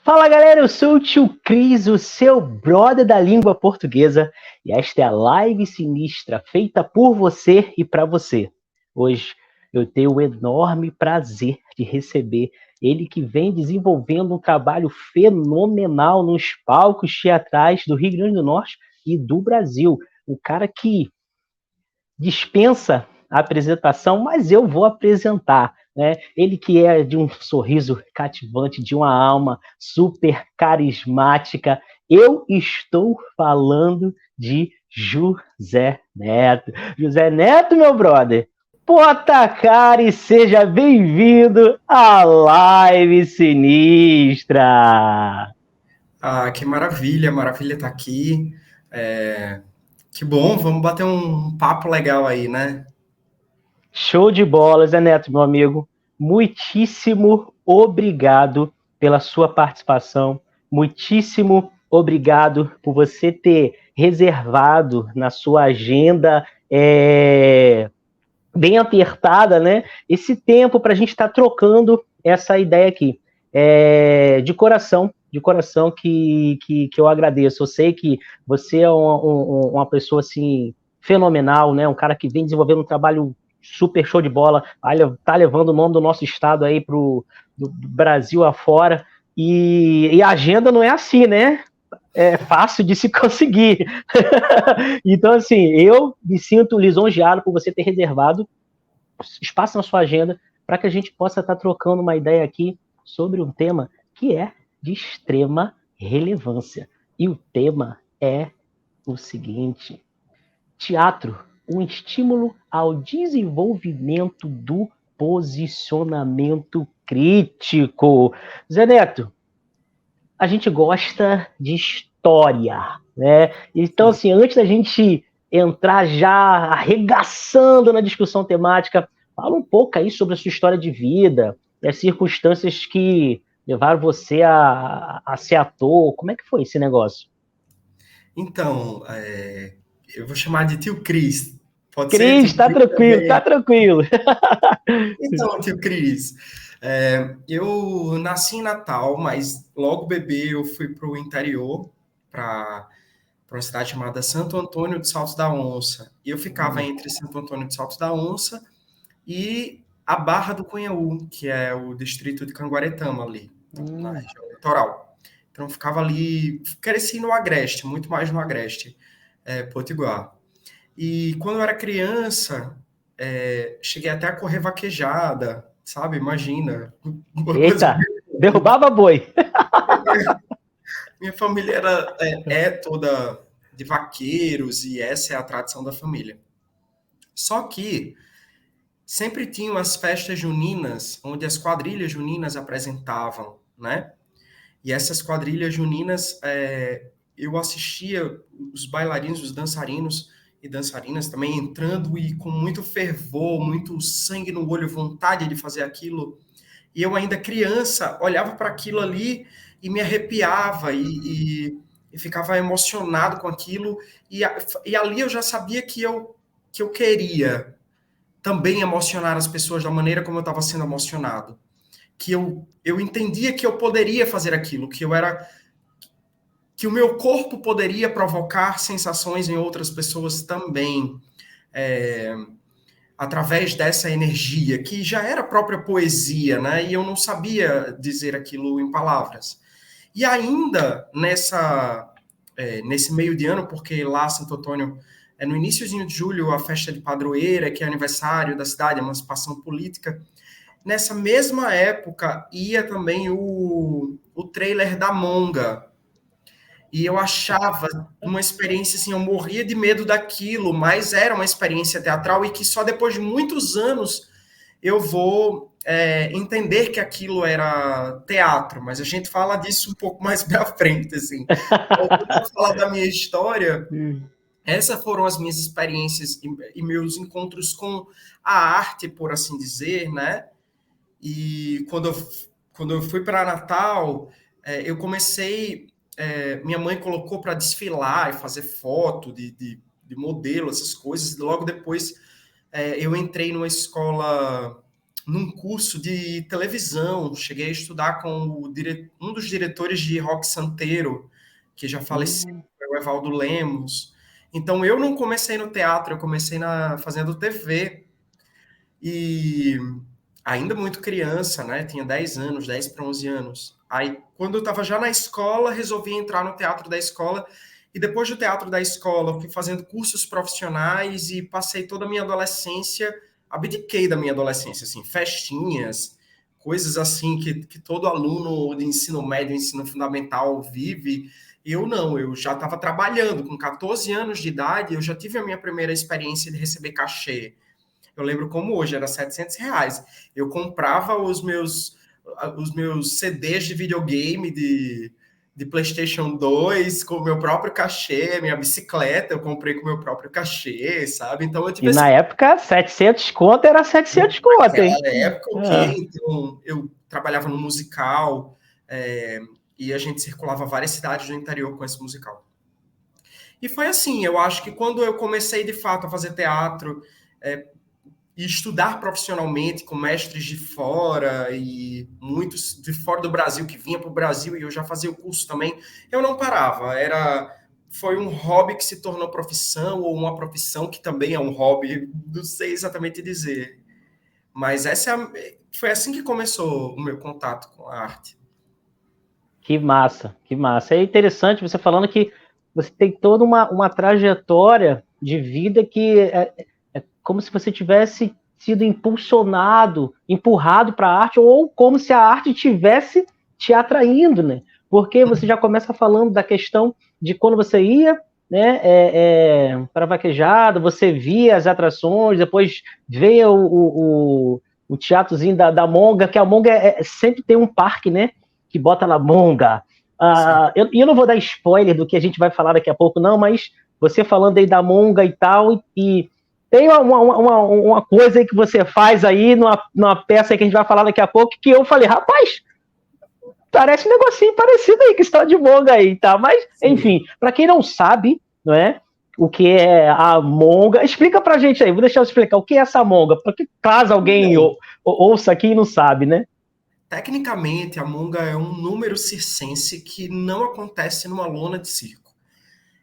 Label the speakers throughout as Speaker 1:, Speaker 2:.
Speaker 1: Fala galera, eu sou o tio Cris, o seu brother da língua portuguesa, e esta é a live sinistra feita por você e para você. Hoje eu tenho o enorme prazer de receber ele que vem desenvolvendo um trabalho fenomenal nos palcos teatrais do Rio Grande do Norte e do Brasil. O cara que dispensa a apresentação, mas eu vou apresentar. Né? Ele que é de um sorriso cativante, de uma alma super carismática. Eu estou falando de José Neto. José Neto, meu brother, bota a cara e seja bem-vindo à Live Sinistra.
Speaker 2: Ah, que maravilha, maravilha estar aqui. Que bom, vamos bater um papo legal aí, né?
Speaker 1: Show de bola, Zé Neto, meu amigo. Muitíssimo obrigado pela sua participação. Muitíssimo obrigado por você ter reservado na sua agenda bem apertada, né? Esse tempo para a gente estar trocando essa ideia aqui. De coração que eu agradeço. Eu sei que você é uma pessoa assim fenomenal, né? Um cara que vem desenvolvendo um trabalho super show de bola, tá levando o nome do nosso estado aí do Brasil afora. E a agenda não é assim, né? É fácil de se conseguir. Então, assim, eu me sinto lisonjeado por você ter reservado espaço na sua agenda para que a gente possa estar trocando uma ideia aqui sobre um tema que é de extrema relevância. E o tema é o seguinte: teatro, um estímulo ao desenvolvimento do posicionamento crítico. Zé Neto, a gente gosta de história, né? Então,
Speaker 2: Sim.
Speaker 1: assim, antes da gente entrar já arregaçando na discussão temática, fala um pouco aí sobre a sua história de vida, as circunstâncias que levaram você a ser ator. Como é que foi esse negócio?
Speaker 2: Então, eu vou chamar de tio Cris. Pode ser
Speaker 1: Cris,
Speaker 2: tio
Speaker 1: tá
Speaker 2: Cris
Speaker 1: tranquilo, tá
Speaker 2: também?
Speaker 1: tranquilo.
Speaker 2: Então, tio Cris, eu nasci em Natal, mas logo bebê eu fui para o interior, para uma cidade chamada Santo Antônio de Saltos da Onça. E eu ficava entre Santo Antônio de Saltos da Onça e a Barra do Cunhaú, que é o distrito de Canguaretama ali, na
Speaker 1: Hum,
Speaker 2: região litoral. Então ficava ali, cresci no Agreste, muito mais no Agreste, Potiguar. E quando eu era criança, cheguei até a correr vaquejada, sabe? Imagina, uma coisa.
Speaker 1: eita, derrubava boi.
Speaker 2: Minha família é toda de vaqueiros e essa é a tradição da família. Só que sempre tinham as festas juninas, onde as quadrilhas juninas apresentavam, né? E essas quadrilhas juninas, eu assistia os bailarinos, os dançarinos e dançarinas também entrando e com muito fervor, muito sangue no olho, vontade de fazer aquilo. E eu ainda criança olhava para aquilo ali e me arrepiava e ficava emocionado com aquilo. E ali eu já sabia que eu queria também emocionar as pessoas da maneira como eu estava sendo emocionado, que eu entendia que eu poderia fazer aquilo, que o meu corpo poderia provocar sensações em outras pessoas também, é, através dessa energia, que já era a própria poesia, né? E eu não sabia dizer aquilo em palavras. E ainda nesse meio de ano, porque lá Santo Antônio é no iníciozinho de julho a festa de padroeira, que é aniversário da cidade, a emancipação política. Nessa mesma época ia também o trailer da Monga. E eu achava uma experiência assim, eu morria de medo daquilo, mas era uma experiência teatral e que só depois de muitos anos eu vou entender que aquilo era teatro, mas a gente fala disso um pouco mais para frente, assim. Voltando a falar da minha história, essas foram as minhas experiências e meus encontros com a arte, por assim dizer, né? E quando eu fui para Natal, eu comecei. Minha mãe colocou para desfilar e fazer foto de modelo, essas coisas. Logo depois, eu entrei numa escola num curso de televisão, cheguei a estudar com um dos diretores de Rock Santeiro, que já faleceu, o Evaldo Lemos. Então, eu não comecei no teatro, eu comecei fazendo TV. E ainda muito criança, né? Tinha 10 anos, 10 para 11 anos. Aí, quando eu estava já na escola, resolvi entrar no teatro da escola. E depois do teatro da escola, fui fazendo cursos profissionais e passei toda a minha adolescência, abdiquei da minha adolescência, assim, festinhas, coisas assim que todo aluno de ensino médio, ensino fundamental vive. Eu não, eu já estava trabalhando. Com 14 anos de idade, eu já tive a minha primeira experiência de receber cachê. Eu lembro como hoje, era R$ 700. Eu comprava os meus CDs de videogame de PlayStation 2 com o meu próprio cachê, minha bicicleta eu comprei com o meu próprio cachê, sabe? Então eu tive
Speaker 1: E na época, 700 conto era 700 conto, hein?
Speaker 2: naquela época, o quê? Então, eu trabalhava no musical, e a gente circulava várias cidades do interior com esse musical. E foi assim, eu acho que quando eu comecei, de fato, a fazer teatro, e estudar profissionalmente com mestres de fora e muitos de fora do Brasil que vinham para o Brasil e eu já fazia o curso também, eu não parava. Foi um hobby que se tornou profissão ou uma profissão que também é um hobby, não sei exatamente dizer. Mas foi assim que começou o meu contato com a arte.
Speaker 1: Que massa, que massa. É interessante você falando que você tem toda uma trajetória de vida que é como se você tivesse sido impulsionado, empurrado para a arte, ou como se a arte tivesse te atraindo, né? Porque você já começa falando da questão de quando você ia, né, para a vaquejada, você via as atrações, depois veio o teatrozinho da Monga, que a Monga sempre tem um parque, né? Que bota na Monga. Eu não vou dar spoiler do que a gente vai falar daqui a pouco, não, mas você falando aí da Monga e tal, e tem uma coisa aí que você faz aí numa peça aí que a gente vai falar daqui a pouco, que eu falei, rapaz, parece um negocinho parecido aí, que está de Monga aí, tá? Mas, enfim, para quem não sabe, não é? O que é a Monga, explica pra gente aí, vou deixar eu explicar o que é essa Monga, porque caso alguém ouça aqui e não sabe, né?
Speaker 2: Tecnicamente, a Monga é um número circense que não acontece numa lona de circo.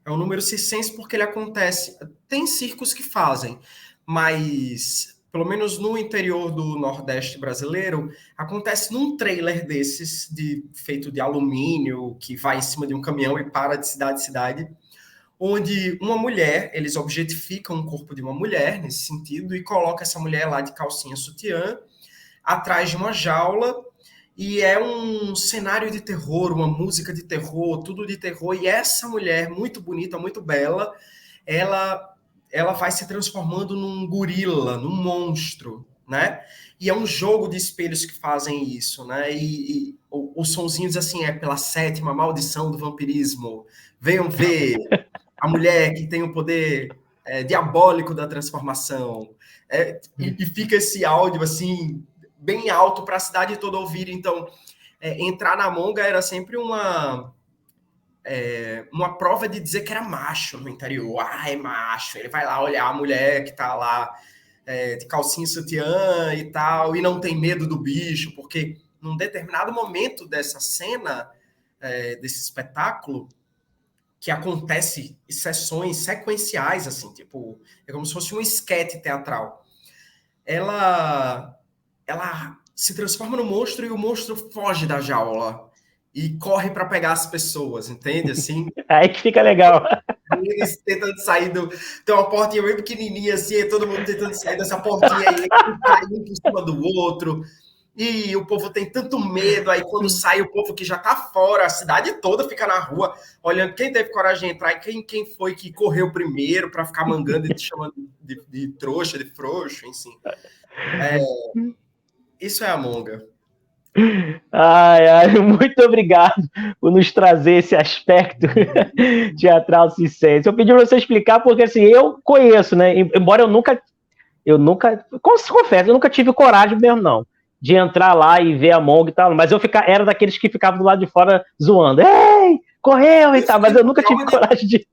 Speaker 2: É um número circense porque ele acontece... Tem circos que fazem, mas, pelo menos no interior do Nordeste brasileiro, acontece num trailer desses, feito de alumínio, que vai em cima de um caminhão e para de cidade em cidade, onde uma mulher, eles objetificam o corpo de uma mulher, nesse sentido, e colocam essa mulher lá de calcinha sutiã, atrás de uma jaula, e é um cenário de terror, uma música de terror, tudo de terror, e essa mulher, muito bonita, muito bela, ela vai se transformando num gorila, num monstro, né? E é um jogo de espelhos que fazem isso, né? E os sonzinhos assim, pela 7ª maldição do vampirismo. Venham ver a mulher que tem o poder diabólico da transformação. E fica esse áudio assim bem alto para a cidade toda ouvir. Então, entrar na Monga era sempre uma prova de dizer que era macho no interior. É macho. Ele vai lá olhar a mulher que está lá de calcinha sutiã e tal, e não tem medo do bicho, porque num determinado momento dessa cena, desse espetáculo, que acontece em sessões sequenciais, assim, tipo, é como se fosse um esquete teatral. Ela se transforma no monstro e o monstro foge da jaula e corre para pegar as pessoas, entende? Assim.
Speaker 1: Aí que fica legal.
Speaker 2: Eles tentando sair tem uma portinha bem pequenininha assim, todo mundo tentando sair dessa portinha aí, caindo por cima do outro. E o povo tem tanto medo, aí quando sai o povo que já tá fora, a cidade toda fica na rua, olhando quem teve coragem de entrar e quem foi que correu primeiro para ficar mangando e te chamando de trouxa, de frouxo, enfim. Isso é a Monga.
Speaker 1: Muito obrigado por nos trazer esse aspecto teatral circense. Eu pedi para você explicar porque assim, eu conheço, né? Embora eu nunca confesso, eu nunca tive coragem mesmo, não, de entrar lá e ver a Monga e tal, mas era daqueles que ficavam do lado de fora zoando. Ei, correu e tal, mas eu nunca tive coragem de...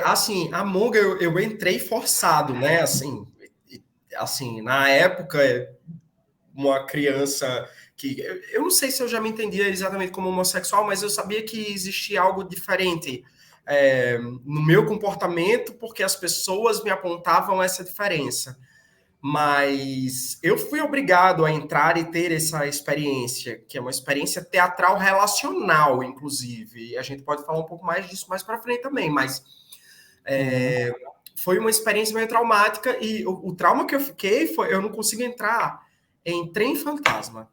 Speaker 2: Assim, a Monga eu entrei forçado, né? Assim, na época, uma criança que... Eu não sei se eu já me entendia exatamente como homossexual, mas eu sabia que existia algo diferente no meu comportamento, porque as pessoas me apontavam essa diferença. Mas eu fui obrigado a entrar e ter essa experiência, que é uma experiência teatral relacional, inclusive. E a gente pode falar um pouco mais disso mais para frente também, mas foi uma experiência meio traumática e o trauma que eu fiquei foi eu não consigo entrar em trem fantasma.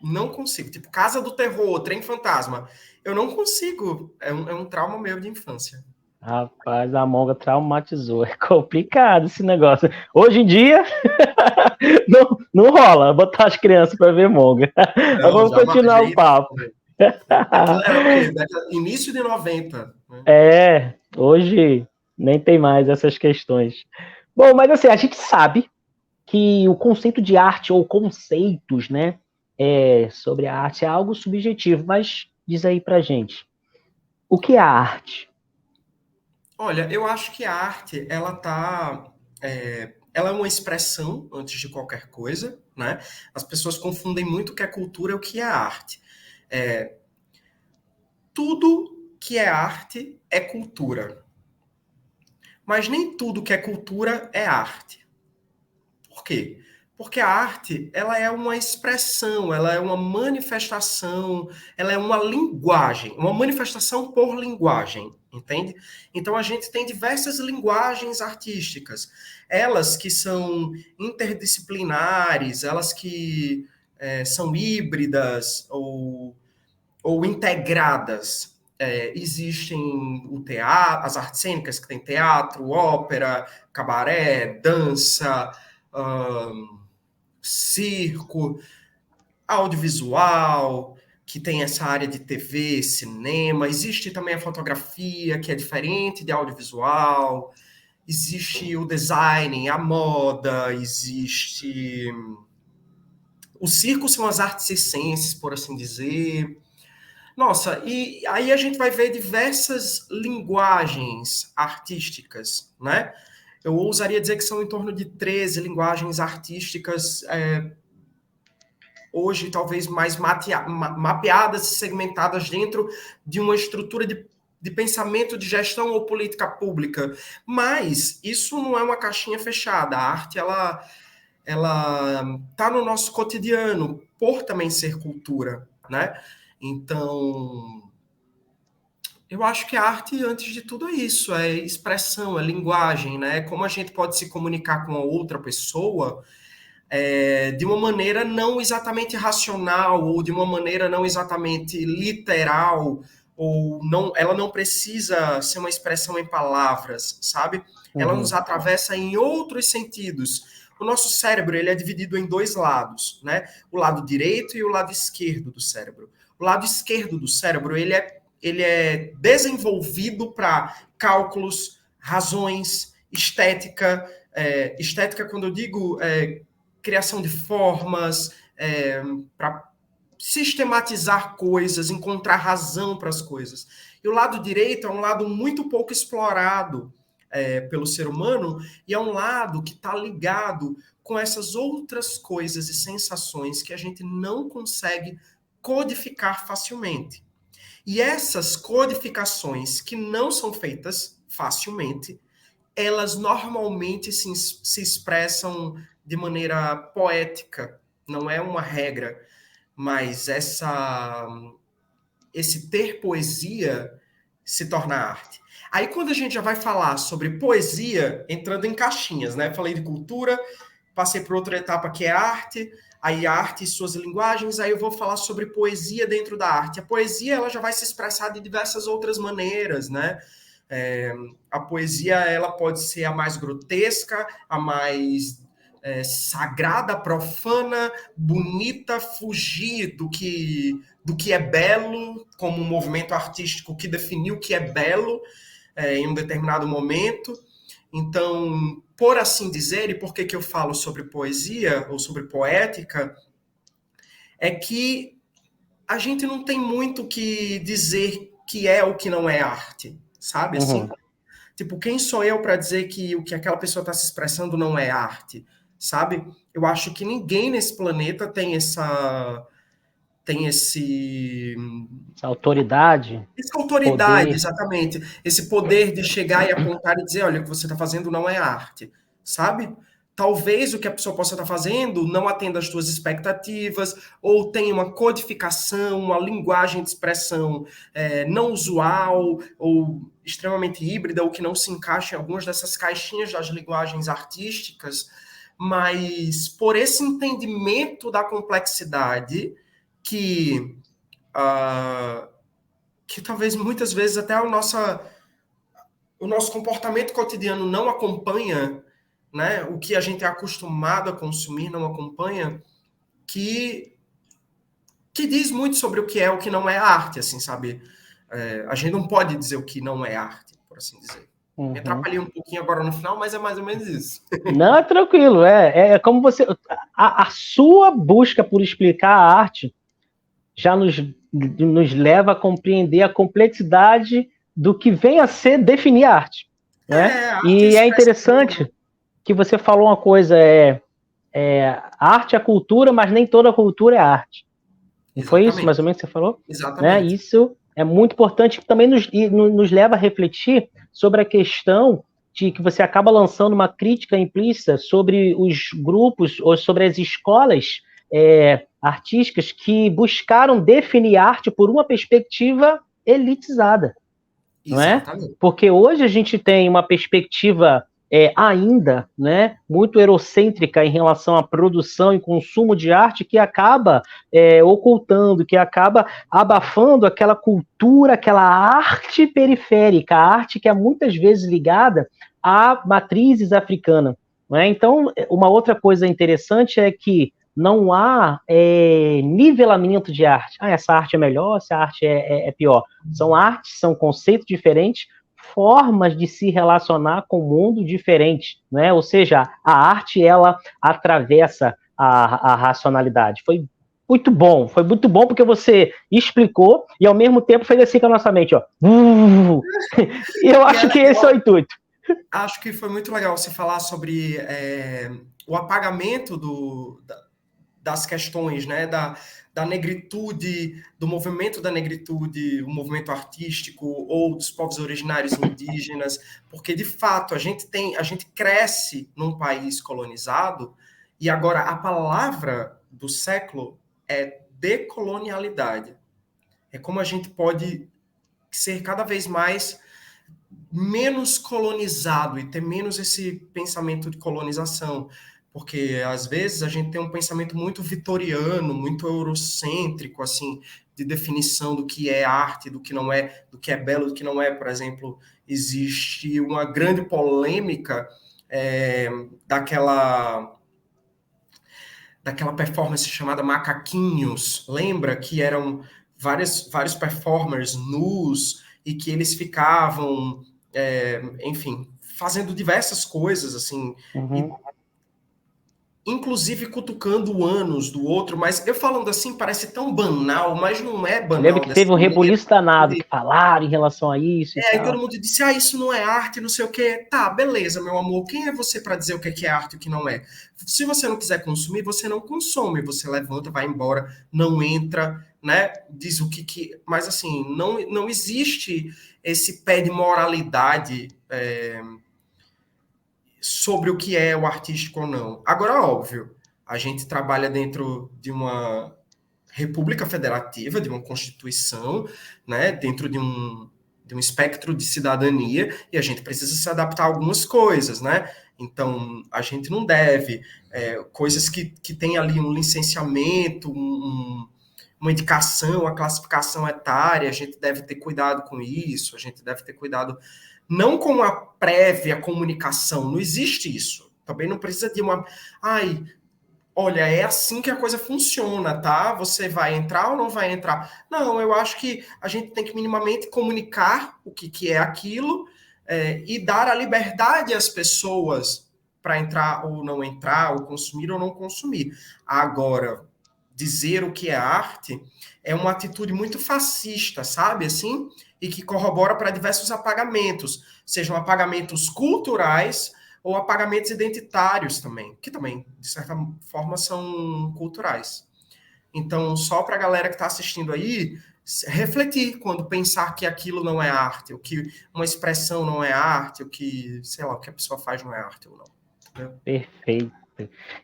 Speaker 2: Não consigo. Tipo, Casa do Terror, Trem Fantasma. Eu não consigo. É um trauma meu de infância.
Speaker 1: Rapaz, a Monga traumatizou. É complicado esse negócio. Hoje em dia, não rola botar as crianças para ver Monga. Mas vamos continuar o papo.
Speaker 2: Aquilo era o quê? Início de 90.
Speaker 1: Né? Hoje nem tem mais essas questões. Bom, mas assim, a gente sabe que o conceito de arte ou conceitos, né, sobre a arte é algo subjetivo, mas diz aí pra gente, o que é a arte?
Speaker 2: Olha, eu acho que a arte, ela é uma expressão antes de qualquer coisa, né? As pessoas confundem muito o que é cultura e o que é arte. Tudo que é arte é cultura, mas nem tudo que é cultura é arte. Por quê? Porque a arte, ela é uma expressão, ela é uma manifestação, ela é uma linguagem, uma manifestação por linguagem, entende? Então a gente tem diversas linguagens artísticas, elas que são interdisciplinares, elas que são híbridas ou integradas. Existem o teatro, as artes cênicas, que tem teatro, ópera, cabaré, dança, circo, audiovisual, que tem essa área de TV, cinema. Existe também a fotografia, que é diferente de audiovisual. Existe o design, a moda, existe... O circo são as artes circenses, por assim dizer. Nossa, e aí a gente vai ver diversas linguagens artísticas, né? Eu ousaria dizer que são em torno de 13 linguagens artísticas, hoje talvez mais mapeadas e segmentadas dentro de uma estrutura de pensamento de gestão ou política pública. Mas isso não é uma caixinha fechada. A arte, ela tá no nosso cotidiano, por também ser cultura, né? Então, eu acho que a arte, antes de tudo, é isso, é expressão, é linguagem, né? Como a gente pode se comunicar com a outra pessoa de uma maneira não exatamente racional, ou de uma maneira não exatamente literal, ou não, ela não precisa ser uma expressão em palavras, sabe? Ela nos atravessa em outros sentidos. O nosso cérebro, ele é dividido em dois lados, né? O lado direito e o lado esquerdo do cérebro. O lado esquerdo do cérebro, ele é desenvolvido para cálculos, razões, estética. Estética, quando eu digo criação de formas, para sistematizar coisas, encontrar razão para as coisas. E o lado direito é um lado muito pouco explorado pelo ser humano, e é um lado que está ligado com essas outras coisas e sensações que a gente não consegue codificar facilmente. E essas codificações que não são feitas facilmente, elas normalmente se expressam de maneira poética, não é uma regra, mas esse ter poesia se torna arte. Aí quando a gente já vai falar sobre poesia, entrando em caixinhas, né? Falei de cultura, passei por outra etapa que é arte, aí a arte e suas linguagens, aí eu vou falar sobre poesia dentro da arte. A poesia, ela já vai se expressar de diversas outras maneiras, né? A poesia, ela pode ser a mais grotesca, a mais sagrada, profana, bonita, fugir do que é belo, como um movimento artístico que definiu o que é belo em um determinado momento. Então, por assim dizer, e por que eu falo sobre poesia ou sobre poética, é que a gente não tem muito o que dizer que é ou que não é arte, sabe? Assim, tipo, quem sou eu para dizer que o que aquela pessoa está se expressando não é arte? sabe? Eu acho que ninguém nesse planeta tem essa
Speaker 1: autoridade,
Speaker 2: essa autoridade,
Speaker 1: poder.
Speaker 2: exatamente, esse poder de chegar e apontar e dizer, olha, o que você está fazendo não é arte, sabe? Talvez o que a pessoa possa estar fazendo não atenda às suas expectativas, ou tenha uma codificação, uma linguagem de expressão não usual, ou extremamente híbrida, ou que não se encaixa em algumas dessas caixinhas das linguagens artísticas, mas por esse entendimento da complexidade que que talvez muitas vezes até o nosso comportamento cotidiano não acompanha, né? O que a gente é acostumado a consumir não acompanha, que, que diz muito sobre o que é o que não é arte, assim, sabe? A gente não pode dizer o que não é arte, por assim dizer.
Speaker 1: Uhum.
Speaker 2: Me atrapalhei um pouquinho agora no final, mas é mais ou menos isso.
Speaker 1: Não, é tranquilo, é como você. A sua busca por explicar a arte já nos leva a compreender a complexidade do que vem a ser definir a arte. Né?
Speaker 2: A arte
Speaker 1: E é
Speaker 2: expressa
Speaker 1: interessante que você falou uma coisa, arte é cultura, mas nem toda cultura é arte. Não foi isso mais ou menos que você falou?
Speaker 2: Exatamente.
Speaker 1: Né? Isso é muito importante, que também nos leva a refletir sobre a questão de que você acaba lançando uma crítica implícita sobre os grupos ou sobre as escolas artísticas que buscaram definir arte por uma perspectiva elitizada. Não é? Porque hoje a gente tem uma perspectiva ainda, né, muito eurocêntrica em relação à produção e consumo de arte, que acaba ocultando, que acaba abafando aquela cultura, aquela arte periférica, a arte que é muitas vezes ligada a matrizes africanas. Não é? Então, uma outra coisa interessante é que não há nivelamento de arte. Essa arte é melhor, essa arte é pior. São artes, são conceitos diferentes, formas de se relacionar com o mundo diferentes, né? Ou seja, a arte, ela atravessa a racionalidade. Foi muito bom porque você explicou e ao mesmo tempo fez assim com a nossa mente, ó. E eu acho que esse é o intuito.
Speaker 2: Acho que foi muito legal você falar sobre o apagamento das questões, né, da negritude, do movimento da negritude, o movimento artístico ou dos povos originários indígenas, porque de fato a gente cresce num país colonizado e agora a palavra do século é decolonialidade. É como a gente pode ser cada vez menos colonizado e ter menos esse pensamento de colonização. Porque, às vezes, a gente tem um pensamento muito vitoriano, muito eurocêntrico, assim, de definição do que é arte, do que não é, do que é belo, do que não é. Por exemplo, existe uma grande polêmica daquela performance chamada Macaquinhos. Lembra que eram vários performers nus e que eles ficavam, enfim, fazendo diversas coisas, assim, inclusive cutucando o ânus do outro, mas eu falando assim parece tão banal, mas não é banal.
Speaker 1: Lembra que teve um rebuliço danado que falaram em relação a isso e tal.
Speaker 2: E todo mundo disse, isso não é arte, não sei o quê. Tá, beleza, meu amor, quem é você para dizer o que é arte e o que não é? Se você não quiser consumir, você não consome, você levanta, vai embora, não entra, né? Diz o que... Mas assim, não existe esse pé de moralidade sobre o que é o artístico ou não. Agora, óbvio, a gente trabalha dentro de uma república federativa, de uma constituição, né, dentro de um espectro de cidadania, e a gente precisa se adaptar a algumas coisas, né? Então, a gente não deve coisas que tem ali um licenciamento, uma indicação, uma classificação etária, a gente deve ter cuidado com isso, a gente deve ter cuidado não com a prévia comunicação, não existe isso. Também não precisa de uma... olha, é assim que a coisa funciona, tá? Você vai entrar ou não vai entrar? Não, eu acho que a gente tem que minimamente comunicar o que é aquilo e dar a liberdade às pessoas para entrar ou não entrar, ou consumir ou não consumir. Agora, dizer o que é arte é uma atitude muito fascista, sabe? Assim, e que corrobora para diversos apagamentos, sejam apagamentos culturais ou apagamentos identitários também, que também, de certa forma, são culturais. Então, só para a galera que está assistindo aí, refletir quando pensar que aquilo não é arte, ou que uma expressão não é arte, ou que, sei lá, o que a pessoa faz não é arte ou não. Entendeu?
Speaker 1: Perfeito.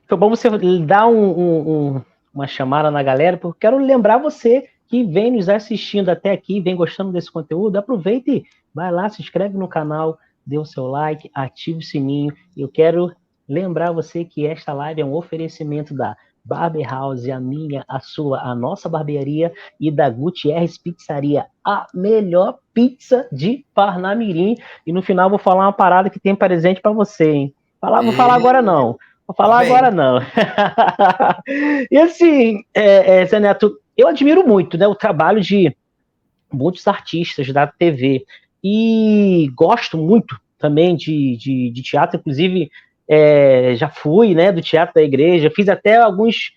Speaker 1: Foi bom você dar uma chamada na galera, porque eu quero lembrar você que vem nos assistindo até aqui, vem gostando desse conteúdo, aproveita e vai lá, se inscreve no canal, dê o seu like, ative o sininho. Eu quero lembrar você que esta live é um oferecimento da Barber House, a minha, a sua, a nossa barbearia, e da Gutierrez Pizzaria, a melhor pizza de Parnamirim. E no final vou falar uma parada que tem presente para você, hein? Vou falar agora não. Vou falar agora não. E assim, Zé Neto, eu admiro muito, né, o trabalho de muitos artistas da TV e gosto muito também de teatro, inclusive já fui, né, do Teatro da Igreja, fiz até alguns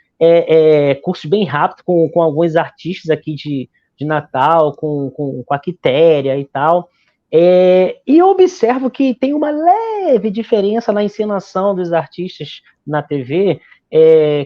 Speaker 1: cursos bem rápidos com alguns artistas aqui de Natal, com a Quitéria e tal. E eu observo que tem uma leve diferença na encenação dos artistas na TV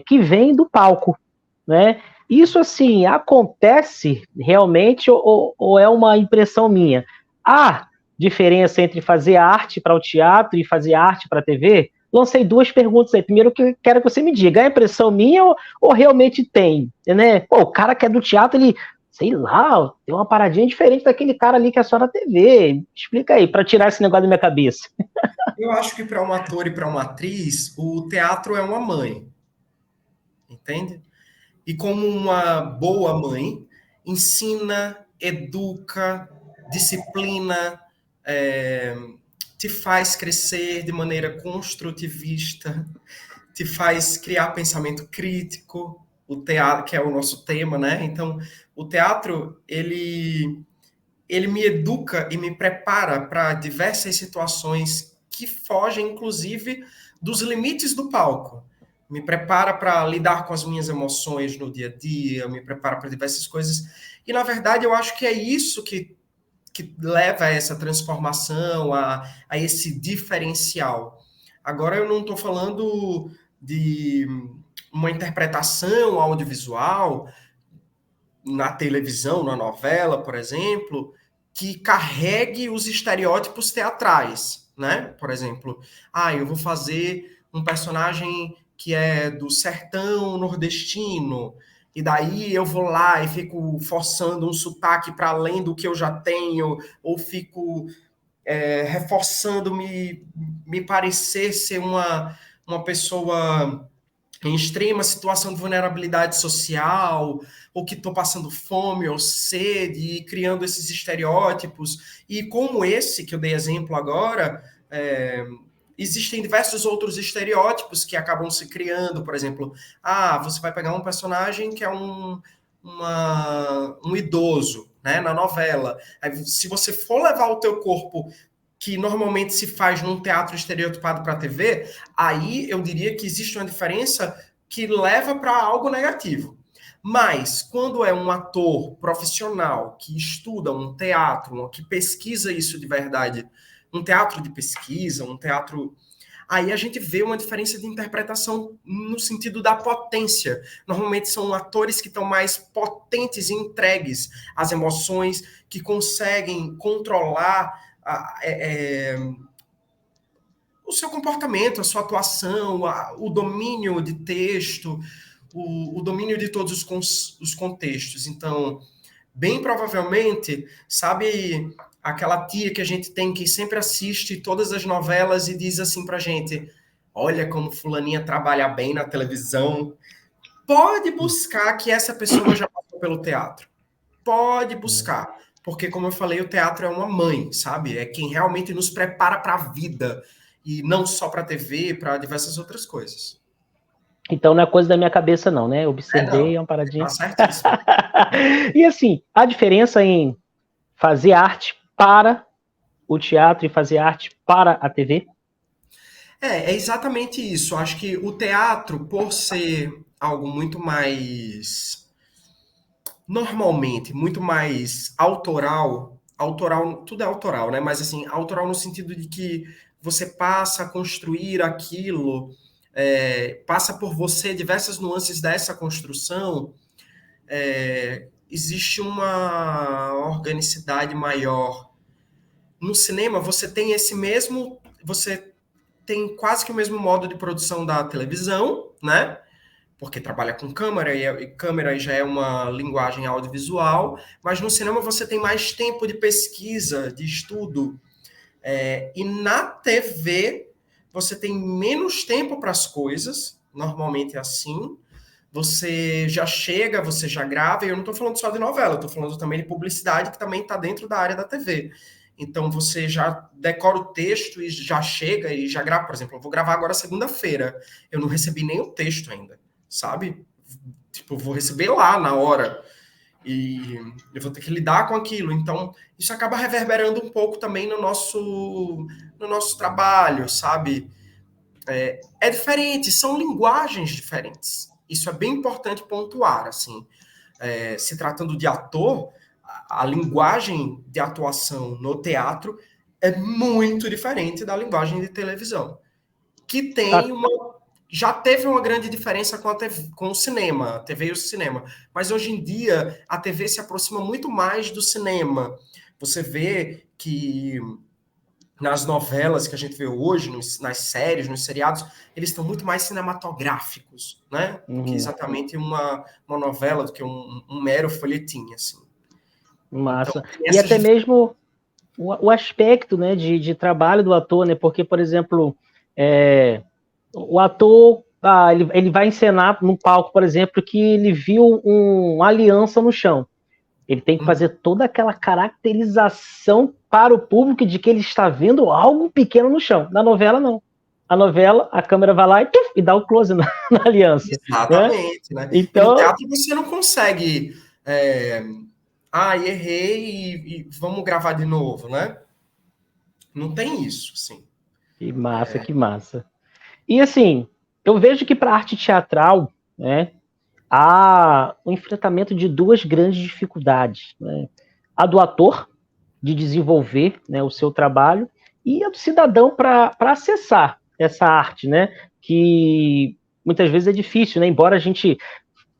Speaker 1: que vem do palco, né? Isso, assim, acontece realmente ou é uma impressão minha? Há diferença entre fazer arte para o teatro e fazer arte para a TV? Lancei duas perguntas aí. Primeiro, que quero que você me diga, é impressão minha ou realmente tem? Né? Pô, o cara que é do teatro, ele, sei lá, tem uma paradinha diferente daquele cara ali que é só na TV. Explica aí, para tirar esse negócio da minha cabeça.
Speaker 2: Eu acho que para um ator e para uma atriz, o teatro é uma mãe, entende? E como uma boa mãe, ensina, educa, disciplina, te faz crescer de maneira construtivista, te faz criar pensamento crítico, o teatro, que é o nosso tema, né? Então, o teatro, ele me educa e me prepara para diversas situações que fogem, inclusive, dos limites do palco. Me prepara para lidar com as minhas emoções no dia a dia, me prepara para diversas coisas. E, na verdade, eu acho que é isso que leva a essa transformação, a esse diferencial. Agora, eu não estou falando de uma interpretação audiovisual na televisão, na novela, por exemplo, que carregue os estereótipos teatrais, né? Por exemplo, eu vou fazer um personagem que é do sertão nordestino, e daí eu vou lá e fico forçando um sotaque para além do que eu já tenho, ou fico reforçando me parecer ser uma pessoa em extrema situação de vulnerabilidade social, ou que estou passando fome ou sede, e criando esses estereótipos. E como esse que eu dei exemplo agora, existem diversos outros estereótipos que acabam se criando. Por exemplo, você vai pegar um personagem que é um idoso, né, na novela. Aí, se você for levar o teu corpo que normalmente se faz num teatro estereotipado para a TV, aí eu diria que existe uma diferença que leva para algo negativo. Mas, quando é um ator profissional que estuda um teatro, que pesquisa isso de verdade, um teatro de pesquisa, um teatro... Aí a gente vê uma diferença de interpretação no sentido da potência. Normalmente são atores que estão mais potentes e entregues às emoções, que conseguem controlar o seu comportamento, a sua atuação, o domínio de texto, o domínio de todos os contextos. Então, bem provavelmente, sabe aquela tia que a gente tem que sempre assiste todas as novelas e diz assim pra gente: olha como fulaninha trabalha bem na televisão. Pode buscar que essa pessoa já passou pelo teatro. Pode buscar. Porque, como eu falei, o teatro é uma mãe, sabe? É quem realmente nos prepara para a vida. E não só para a TV, para diversas outras coisas.
Speaker 1: Então não é coisa da minha cabeça, não, né?
Speaker 2: Não.
Speaker 1: Observei, é uma paradinha.
Speaker 2: Tá certíssimo.
Speaker 1: E assim, a diferença em fazer arte para o teatro e fazer arte para a TV?
Speaker 2: É exatamente isso. Acho que o teatro, por ser algo muito mais, normalmente, muito mais autoral, tudo é autoral, né? Mas assim, autoral no sentido de que você passa a construir aquilo, passa por você diversas nuances dessa construção, existe uma organicidade maior. No cinema, você tem você tem quase que o mesmo modo de produção da televisão, né? Porque trabalha com câmera, e câmera já é uma linguagem audiovisual, mas no cinema você tem mais tempo de pesquisa, de estudo. E na TV, você tem menos tempo para as coisas, normalmente é assim. Você já chega, você já grava, e eu não estou falando só de novela, eu estou falando também de publicidade, que também está dentro da área da TV. Então, você já decora o texto e já chega e já grava. Por exemplo, eu vou gravar agora segunda-feira. Eu não recebi nem o texto ainda, sabe? Tipo, eu vou receber lá na hora. E eu vou ter que lidar com aquilo. Então, isso acaba reverberando um pouco também no nosso trabalho, sabe? É diferente, são linguagens diferentes. Isso é bem importante pontuar, assim. Se tratando de ator, a linguagem de atuação no teatro é muito diferente da linguagem de televisão, que já teve uma grande diferença com com o cinema, a TV e o cinema. Mas hoje em dia, a TV se aproxima muito mais do cinema. Você vê que nas novelas que a gente vê hoje, nas séries, nos seriados, eles estão muito mais cinematográficos, né? Do que exatamente uma novela, do que um mero folhetim, assim.
Speaker 1: Massa. Então, e até mesmo o aspecto, né, de trabalho do ator, né? Porque, por exemplo, o ator, ele vai encenar no palco, por exemplo, que ele viu uma aliança no chão. Ele tem que fazer toda aquela caracterização para o público de que ele está vendo algo pequeno no chão. Na novela, não. A novela, a câmera vai lá e dá o close na aliança.
Speaker 2: Exatamente, né? Então, e no teatro você não consegue... errei e vamos gravar de novo, né? Não tem isso, sim.
Speaker 1: Que massa, que massa. E assim, eu vejo que para a arte teatral, né, há o enfrentamento de duas grandes dificuldades, né? A do ator, de desenvolver, né, o seu trabalho, e a do cidadão para acessar essa arte, né? Que muitas vezes é difícil, né? Embora a gente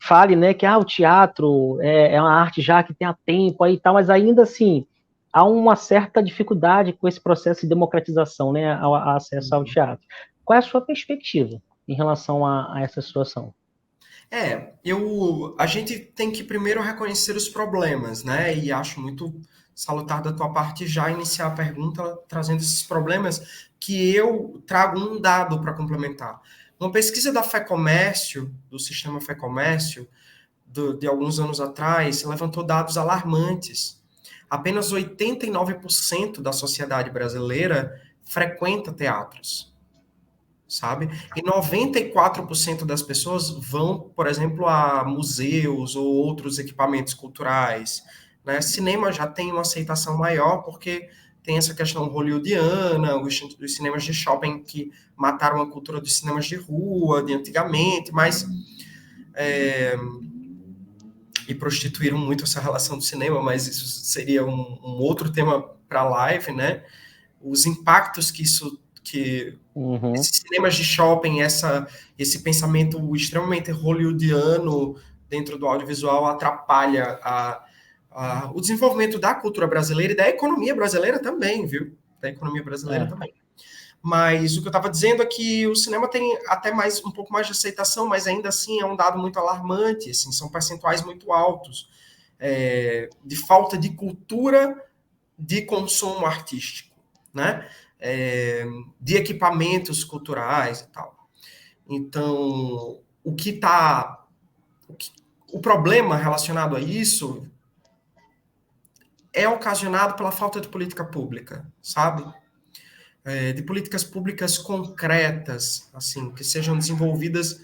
Speaker 1: fale, né, que o teatro é uma arte já que tem há tempo aí e tal, mas ainda assim há uma certa dificuldade com esse processo de democratização, né, ao acesso ao teatro. Qual é a sua perspectiva em relação a essa situação?
Speaker 2: A gente tem que primeiro reconhecer os problemas, né? E acho muito salutar da tua parte já iniciar a pergunta trazendo esses problemas, que eu trago um dado para complementar. Uma pesquisa da FEComércio, do sistema FEComércio, de alguns anos atrás, levantou dados alarmantes. Apenas 89% da sociedade brasileira frequenta teatros, sabe? E 94% das pessoas vão, por exemplo, a museus ou outros equipamentos culturais, né? Cinema já tem uma aceitação maior, porque tem essa questão hollywoodiana, os cinemas de shopping que mataram a cultura dos cinemas de rua, de antigamente, mas... e prostituíram muito essa relação do cinema, mas isso seria um outro tema para a live, né? Os impactos que esses cinemas de shopping, esse pensamento extremamente hollywoodiano dentro do audiovisual atrapalha o desenvolvimento da cultura brasileira e da economia brasileira também, viu? Da economia brasileira também. Mas o que eu estava dizendo é que o cinema tem até um pouco mais de aceitação, mas ainda assim é um dado muito alarmante, assim, são percentuais muito altos de falta de cultura de consumo artístico, né? De equipamentos culturais e tal. Então, o problema relacionado a isso é ocasionado pela falta de política pública, sabe? De políticas públicas concretas, assim, que sejam desenvolvidas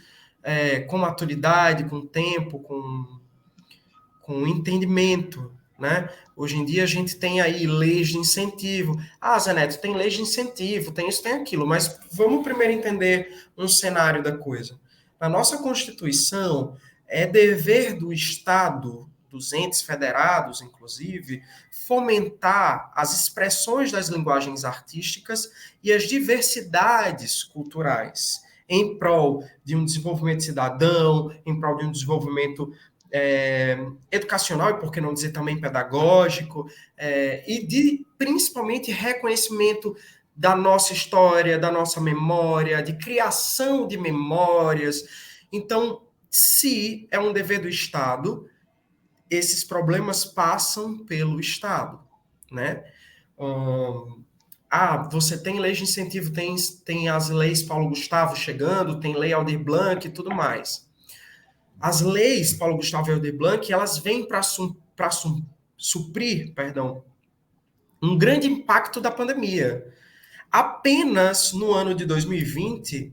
Speaker 2: com maturidade, com tempo, com entendimento, né? Hoje em dia a gente tem aí leis de incentivo. Zé Neto, tem leis de incentivo, tem isso, tem aquilo, mas vamos primeiro entender um cenário da coisa. Na nossa Constituição, é dever do Estado, dos entes federados, inclusive, fomentar as expressões das linguagens artísticas e as diversidades culturais, em prol de um desenvolvimento cidadão, em prol de um desenvolvimento educacional, e por que não dizer também pedagógico, e de, principalmente, reconhecimento da nossa história, da nossa memória, de criação de memórias. Então, se é um dever do Estado, esses problemas passam pelo Estado, né? Você tem leis de incentivo, tem as leis Paulo Gustavo chegando, tem lei Aldir Blanc e tudo mais. As leis Paulo Gustavo e Aldir Blanc, elas vêm para suprir, um grande impacto da pandemia. Apenas no ano de 2020,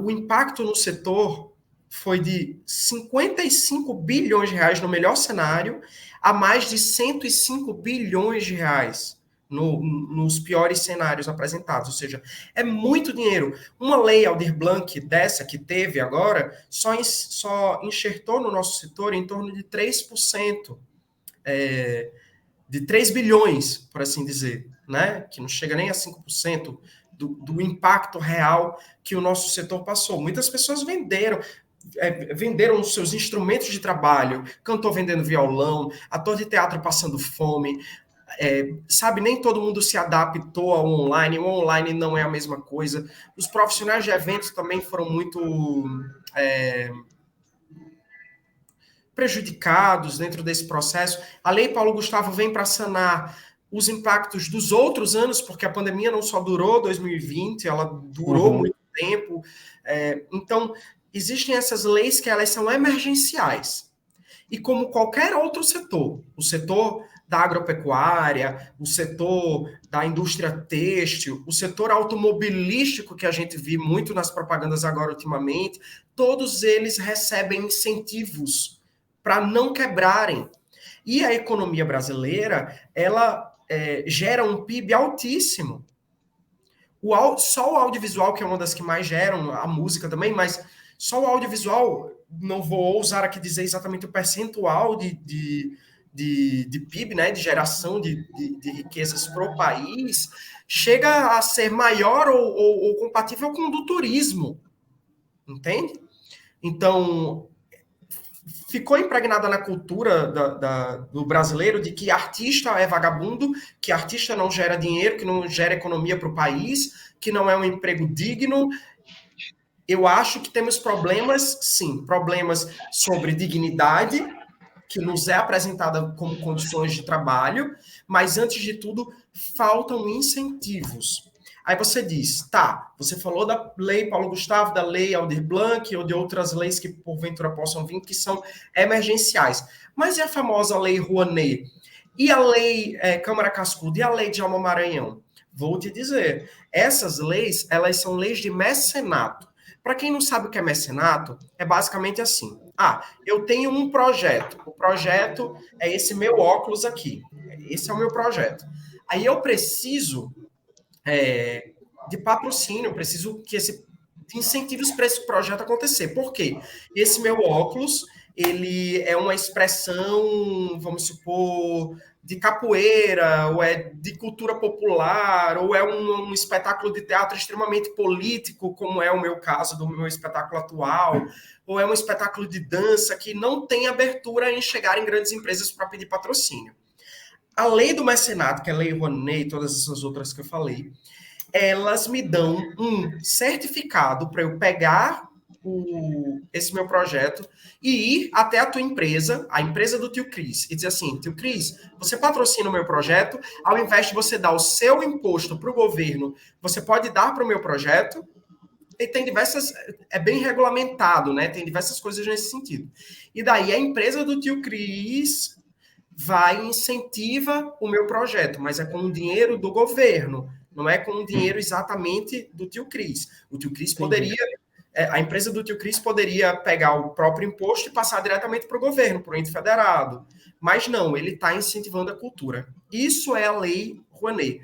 Speaker 2: o impacto no setor foi de 55 bilhões de reais no melhor cenário, a mais de 105 bilhões de reais nos piores cenários apresentados. Ou seja, é muito dinheiro. Uma lei Aldir Blanc dessa que teve agora só enxertou no nosso setor em torno de 3%, de 3 bilhões, por assim dizer, né? Que não chega nem a 5% do impacto real que o nosso setor passou. Muitas pessoas venderam os seus instrumentos de trabalho, cantor vendendo violão, ator de teatro passando fome, nem todo mundo se adaptou ao online, o online não é a mesma coisa. Os profissionais de eventos também foram muito prejudicados dentro desse processo. A Lei Paulo Gustavo vem para sanar os impactos dos outros anos, porque a pandemia não só durou 2020, ela durou muito tempo. Então, existem essas leis que elas são emergenciais. E como qualquer outro setor, o setor da agropecuária, o setor da indústria têxtil, o setor automobilístico, que a gente vê muito nas propagandas agora ultimamente, todos eles recebem incentivos para não quebrarem. E a economia brasileira, ela gera um PIB altíssimo. Só o audiovisual, que é uma das que mais geram, a música também, mas só o audiovisual, não vou ousar aqui dizer exatamente o percentual de PIB, né, de geração de riquezas para o país, chega a ser maior ou compatível com o do turismo. Entende? Então, ficou impregnada na cultura do brasileiro de que artista é vagabundo, que artista não gera dinheiro, que não gera economia para o país, que não é um emprego digno. Eu acho que temos problemas, sim, problemas sobre dignidade, que nos é apresentada como condições de trabalho, mas, antes de tudo, faltam incentivos. Aí você diz, você falou da lei Paulo Gustavo, da lei Aldir Blanc ou de outras leis que porventura possam vir, que são emergenciais. Mas e a famosa lei Rouanet? E a lei Câmara Cascudo? E a lei de Alma Maranhão? Vou te dizer, essas leis, elas são leis de mecenato. Para quem não sabe o que é mecenato, é basicamente assim. Eu tenho um projeto. O projeto é esse meu óculos aqui. Esse é o meu projeto. Aí eu preciso de patrocínio, eu preciso de incentivos para esse projeto acontecer. Por quê? Esse meu óculos, ele é uma expressão, vamos supor, de capoeira, ou é de cultura popular, ou é um espetáculo de teatro extremamente político, como é o meu caso do meu espetáculo atual, ou é um espetáculo de dança que não tem abertura em chegar em grandes empresas para pedir patrocínio. A lei do mecenato, que é a lei Rouanet e todas essas outras que eu falei, elas me dão um certificado para eu pegar esse meu projeto e ir até a tua empresa, a empresa do tio Cris, e dizer assim, tio Cris, você patrocina o meu projeto, ao invés de você dar o seu imposto para o governo, você pode dar para o meu projeto, e tem diversas, é bem regulamentado, né? Tem diversas coisas nesse sentido. E daí a empresa do tio Cris vai e incentiva o meu projeto, mas é com o dinheiro do governo, não é com o dinheiro exatamente do tio Cris. O tio Cris poderia, a empresa do tio Cris poderia pegar o próprio imposto e passar diretamente para o governo, para o ente federado. Mas não, ele está incentivando a cultura. Isso é a lei Rouanet.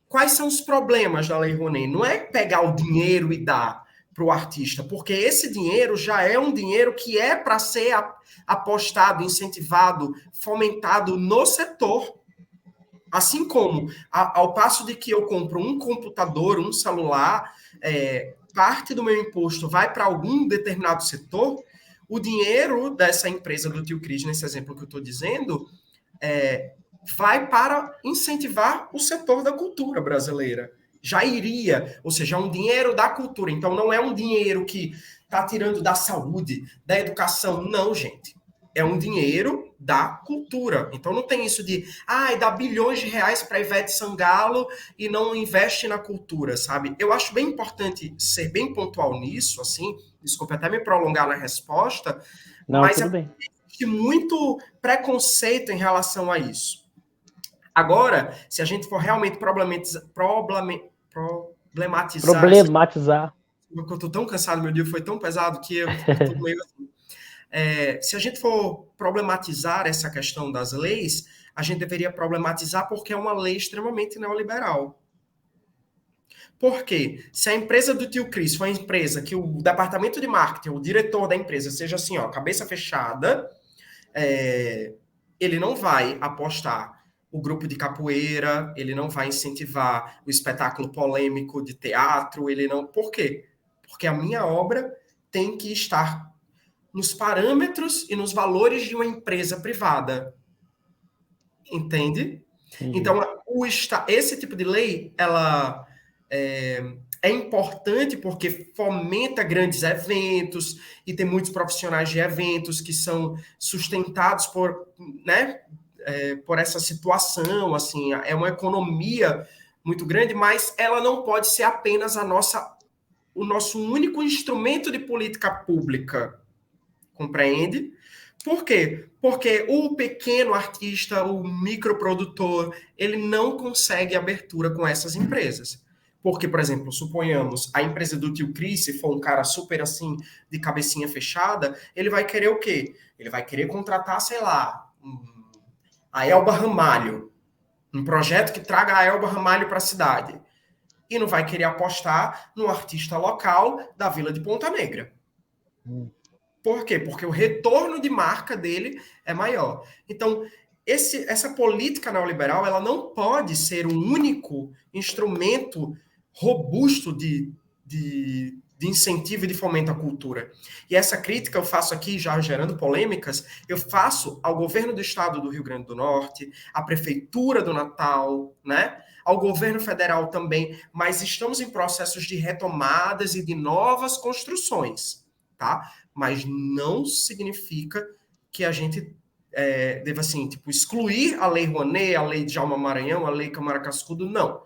Speaker 2: Quais são os problemas da lei Rouanet? Não é pegar o dinheiro e dar. para o artista, porque esse dinheiro já é um dinheiro que é para ser apostado, incentivado, fomentado no setor. Assim como, ao passo de que eu compro um computador, um celular, parte do meu imposto vai para algum determinado setor, o dinheiro dessa empresa do Tio Cris, nesse exemplo que eu estou dizendo, vai para incentivar o setor da cultura brasileira. Já iria, ou seja, é um dinheiro da cultura. Então, não é um dinheiro que está tirando da saúde, da educação. Não, gente. É um dinheiro da cultura. Então, não tem isso de, dá bilhões de reais para Ivete Sangalo e não investe na cultura, sabe? Eu acho bem importante ser bem pontual nisso, assim. Desculpe até me prolongar na resposta,
Speaker 1: não,
Speaker 2: mas
Speaker 1: tudo bem.
Speaker 2: Existe muito preconceito em relação a isso. Agora, se a gente for realmente problematizar. Porque eu estou tão cansado, meu dia foi tão pesado que eu estou meio assim. Se a gente for problematizar essa questão das leis, a gente deveria problematizar porque é uma lei extremamente neoliberal. Por quê? Se a empresa do Tio Cris for uma empresa que o departamento de marketing, o diretor da empresa, seja assim, cabeça fechada, ele não vai apostar o grupo de capoeira, ele não vai incentivar o espetáculo polêmico de teatro, ele não... Por quê? Porque a minha obra tem que estar nos parâmetros e nos valores de uma empresa privada. Entende? Então, esse tipo de lei, ela é importante porque fomenta grandes eventos e tem muitos profissionais de eventos que são sustentados por, né, por essa situação, assim, é uma economia muito grande, mas ela não pode ser apenas o nosso único instrumento de política pública, compreende? Por quê? Porque o pequeno artista, o microprodutor, ele não consegue abertura com essas empresas. Porque, por exemplo, suponhamos, a empresa do Tio Cris, se for um cara super assim, de cabecinha fechada, ele vai querer o quê? Ele vai querer contratar, sei lá, a Elba Ramalho, um projeto que traga a Elba Ramalho para a cidade. E não vai querer apostar no artista local da Vila de Ponta Negra. Por quê? Porque o retorno de marca dele é maior. Então, essa política neoliberal, ela não pode ser um único instrumento robusto de incentivo e de fomento à cultura. E essa crítica eu faço aqui, já gerando polêmicas, eu faço ao governo do estado do Rio Grande do Norte, à prefeitura do Natal, né? Ao governo federal também, mas estamos em processos de retomadas e de novas construções, tá? Mas não significa que a gente deva, assim, tipo, excluir a Lei Rouanet, a Lei Djalma Maranhão, a Lei Câmara Cascudo, não.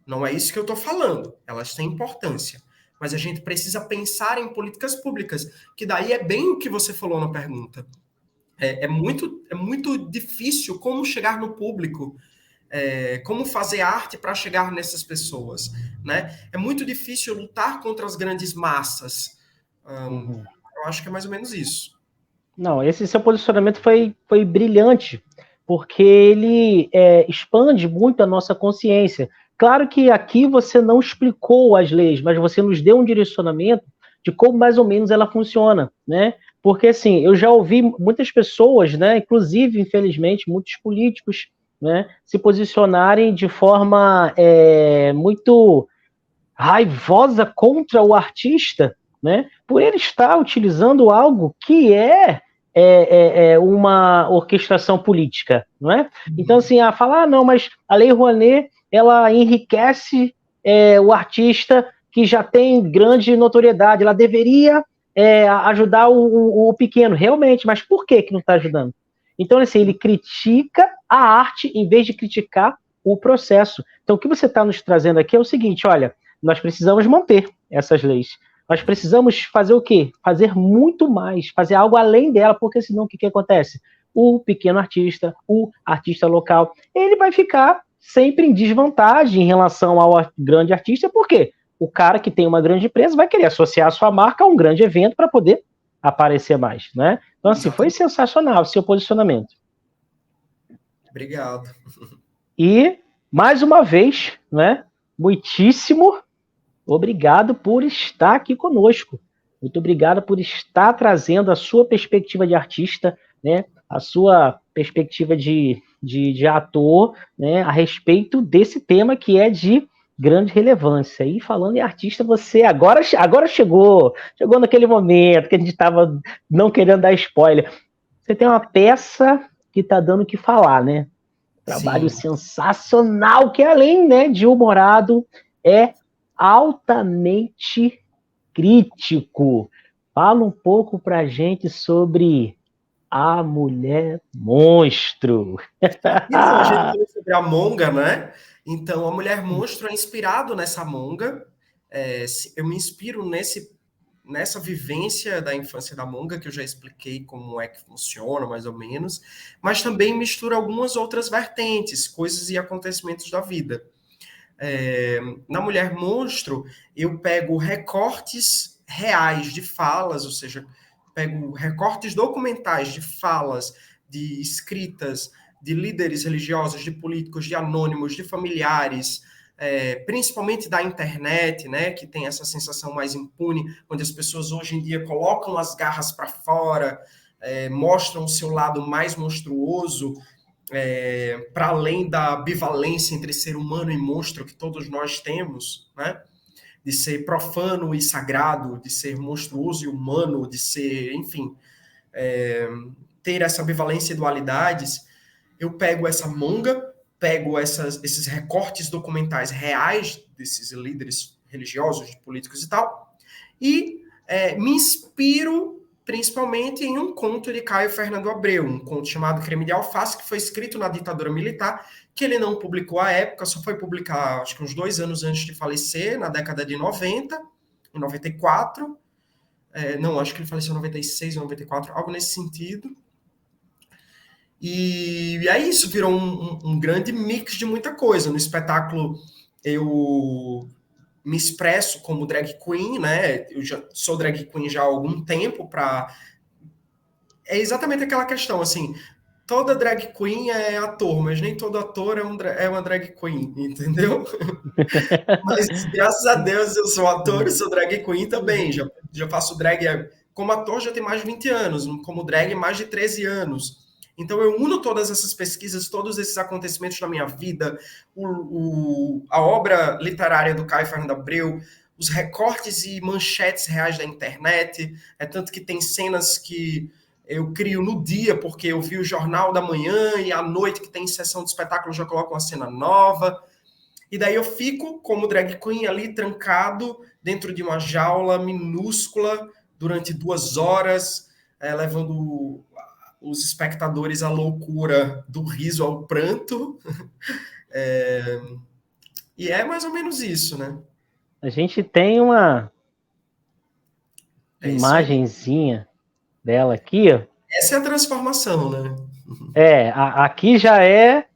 Speaker 2: Não é isso que eu estou falando. Elas têm importância. Mas a gente precisa pensar em políticas públicas, que daí é bem o que você falou na pergunta. É muito difícil como chegar no público, como fazer arte para chegar nessas pessoas, né? É muito difícil lutar contra as grandes massas. Eu acho que é mais ou menos isso.
Speaker 1: Não, esse seu posicionamento foi brilhante, porque ele expande muito a nossa consciência. Claro que aqui você não explicou as leis, mas você nos deu um direcionamento de como mais ou menos ela funciona, né? Porque, assim, eu já ouvi muitas pessoas, né, inclusive, infelizmente, muitos políticos, né, se posicionarem de forma muito raivosa contra o artista, né, por ele estar utilizando algo que é uma orquestração política, não é? Então, assim, falar, não, mas a Lei Rouanet, ela enriquece o artista que já tem grande notoriedade, ela deveria ajudar o pequeno, realmente, mas por que não está ajudando? Então, assim, ele critica a arte em vez de criticar o processo. Então, o que você está nos trazendo aqui é o seguinte, olha, nós precisamos manter essas leis. Nós precisamos fazer o quê? Fazer muito mais, fazer algo além dela, porque senão o que acontece? O pequeno artista, o artista local, ele vai ficar sempre em desvantagem em relação ao grande artista, por quê? O cara que tem uma grande empresa vai querer associar a sua marca a um grande evento para poder aparecer mais, né? Então, assim, foi sensacional o seu posicionamento.
Speaker 2: Obrigado.
Speaker 1: E, mais uma vez, né, muitíssimo obrigado por estar aqui conosco. Muito obrigado por estar trazendo a sua perspectiva de artista, né? A sua perspectiva de ator, né? A respeito desse tema que é de grande relevância. E falando em artista, você agora chegou naquele momento que a gente estava não querendo dar spoiler. Você tem uma peça que está dando o que falar, né? Trabalho
Speaker 2: Sim.
Speaker 1: sensacional, que além, né, de humorado, é altamente crítico. Fala um pouco pra gente sobre A Mulher Monstro.
Speaker 2: Então, a gente falou sobre a Monga, né? Então, a Mulher Monstro é inspirado nessa Monga. Eu me inspiro nessa vivência da infância da Monga, que eu já expliquei como é que funciona, mais ou menos, mas também mistura algumas outras vertentes, coisas e acontecimentos da vida. Na Mulher Monstro, eu pego recortes reais de falas, ou seja, pego recortes documentais de falas, de escritas, de líderes religiosos, de políticos, de anônimos, de familiares, principalmente da internet, né, que tem essa sensação mais impune, onde as pessoas hoje em dia colocam as garras para fora, mostram o seu lado mais monstruoso, para além da ambivalência entre ser humano e monstro que todos nós temos, né, de ser profano e sagrado, de ser monstruoso e humano, de ser, enfim, ter essa ambivalência e dualidades. Eu pego essa Monga, pego esses recortes documentais reais desses líderes religiosos, políticos e tal, e me inspiro principalmente em um conto de Caio Fernando Abreu, um conto chamado Creme de Alface, que foi escrito na ditadura militar, que ele não publicou à época, só foi publicar acho que uns 2 anos antes de falecer, na década de 90, em 94. Não, acho que ele faleceu em 96, 94, algo nesse sentido. E é isso, virou um grande mix de muita coisa. No espetáculo, eu me expresso como drag queen, né? Eu já sou drag queen já há algum tempo. É exatamente aquela questão, assim, toda drag queen é ator, mas nem todo ator é uma drag queen, entendeu? Mas graças a Deus eu sou ator e sou drag queen também. Já faço drag como ator já tem mais de 20 anos, como drag mais de 13 anos. Então eu uno todas essas pesquisas, todos esses acontecimentos na minha vida, a obra literária do Caio Fernando Abreu, os recortes e manchetes reais da internet, tanto que tem cenas que eu crio no dia, porque eu vi o Jornal da Manhã e à noite que tem sessão de espetáculo eu já coloco uma cena nova. E daí eu fico como drag queen ali trancado dentro de uma jaula minúscula durante 2 horas, levando os espectadores à loucura do riso ao pranto. E é mais ou menos isso, né?
Speaker 1: A gente tem uma imagenzinha dela aqui, ó.
Speaker 2: Essa é a transformação, né?
Speaker 1: Aqui já é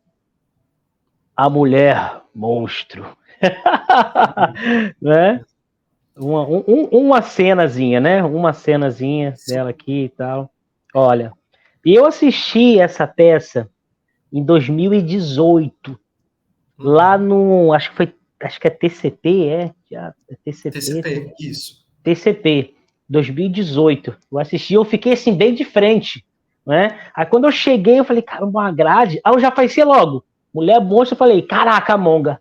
Speaker 1: a Mulher Monstro. Né? Uma cenazinha, né? Uma cenazinha dela aqui e tal. Olha, e eu assisti essa peça em 2018, lá no, acho que é TCP,
Speaker 2: TCP, isso.
Speaker 1: TCP, 2018. Eu assisti, eu fiquei assim, bem de frente, né? Aí quando eu cheguei, eu falei, caramba, uma grade. Aí eu já pensei logo, Mulher Monstro, eu falei, caraca, Monga.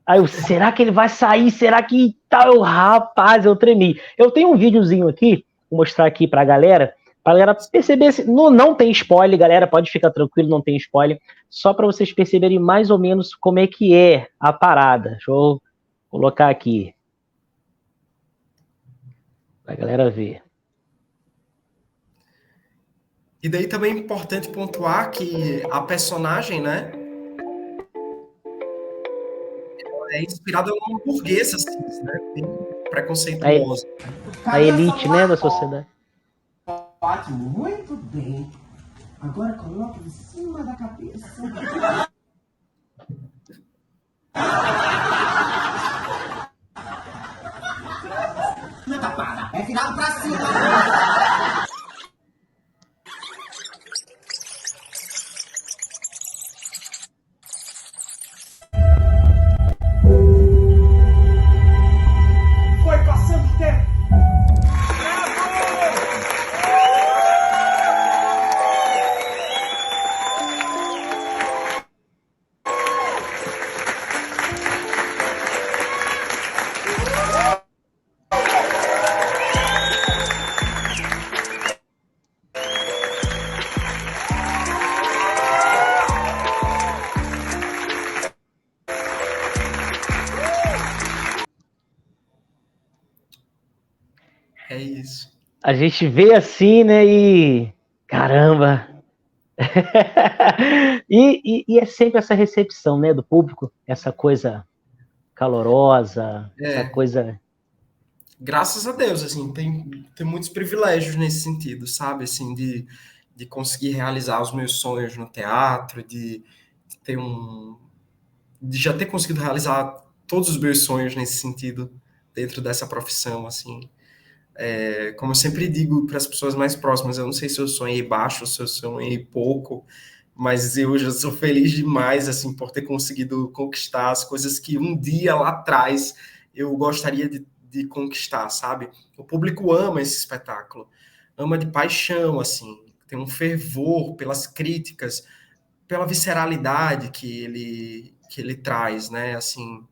Speaker 1: Aí eu, será que ele vai sair? Será que tal? Rapaz, eu tremi. Eu tenho um videozinho aqui, vou mostrar aqui pra galera perceber. Não tem spoiler, galera, pode ficar tranquilo, não tem spoiler. Só para vocês perceberem mais ou menos como é que é a parada. Deixa eu colocar aqui. Pra galera ver.
Speaker 2: E daí também é importante pontuar que a personagem, né, é inspirada numa burguesa, assim, né, bem preconceituosa.
Speaker 1: A elite, né, da sociedade.
Speaker 3: Ótimo, muito bem. Agora coloca em cima da cabeça. Não tá para, é virado pra cima.
Speaker 2: É isso.
Speaker 1: A gente vê assim, né, e caramba. E é sempre essa recepção, né, do público, essa coisa calorosa, essa
Speaker 2: É,
Speaker 1: coisa.
Speaker 2: graças a Deus, assim, tem muitos privilégios nesse sentido, sabe? Assim, de conseguir realizar os meus sonhos no teatro, de ter de já ter conseguido realizar todos os meus sonhos nesse sentido dentro dessa profissão, assim. Como eu sempre digo para as pessoas mais próximas, eu não sei se eu sonhei baixo ou se eu sonhei pouco, mas eu já sou feliz demais, assim, por ter conseguido conquistar as coisas que um dia lá atrás eu gostaria de conquistar, sabe? O público ama esse espetáculo, ama de paixão, assim, tem um fervor pelas críticas, pela visceralidade que ele traz, né? Assim,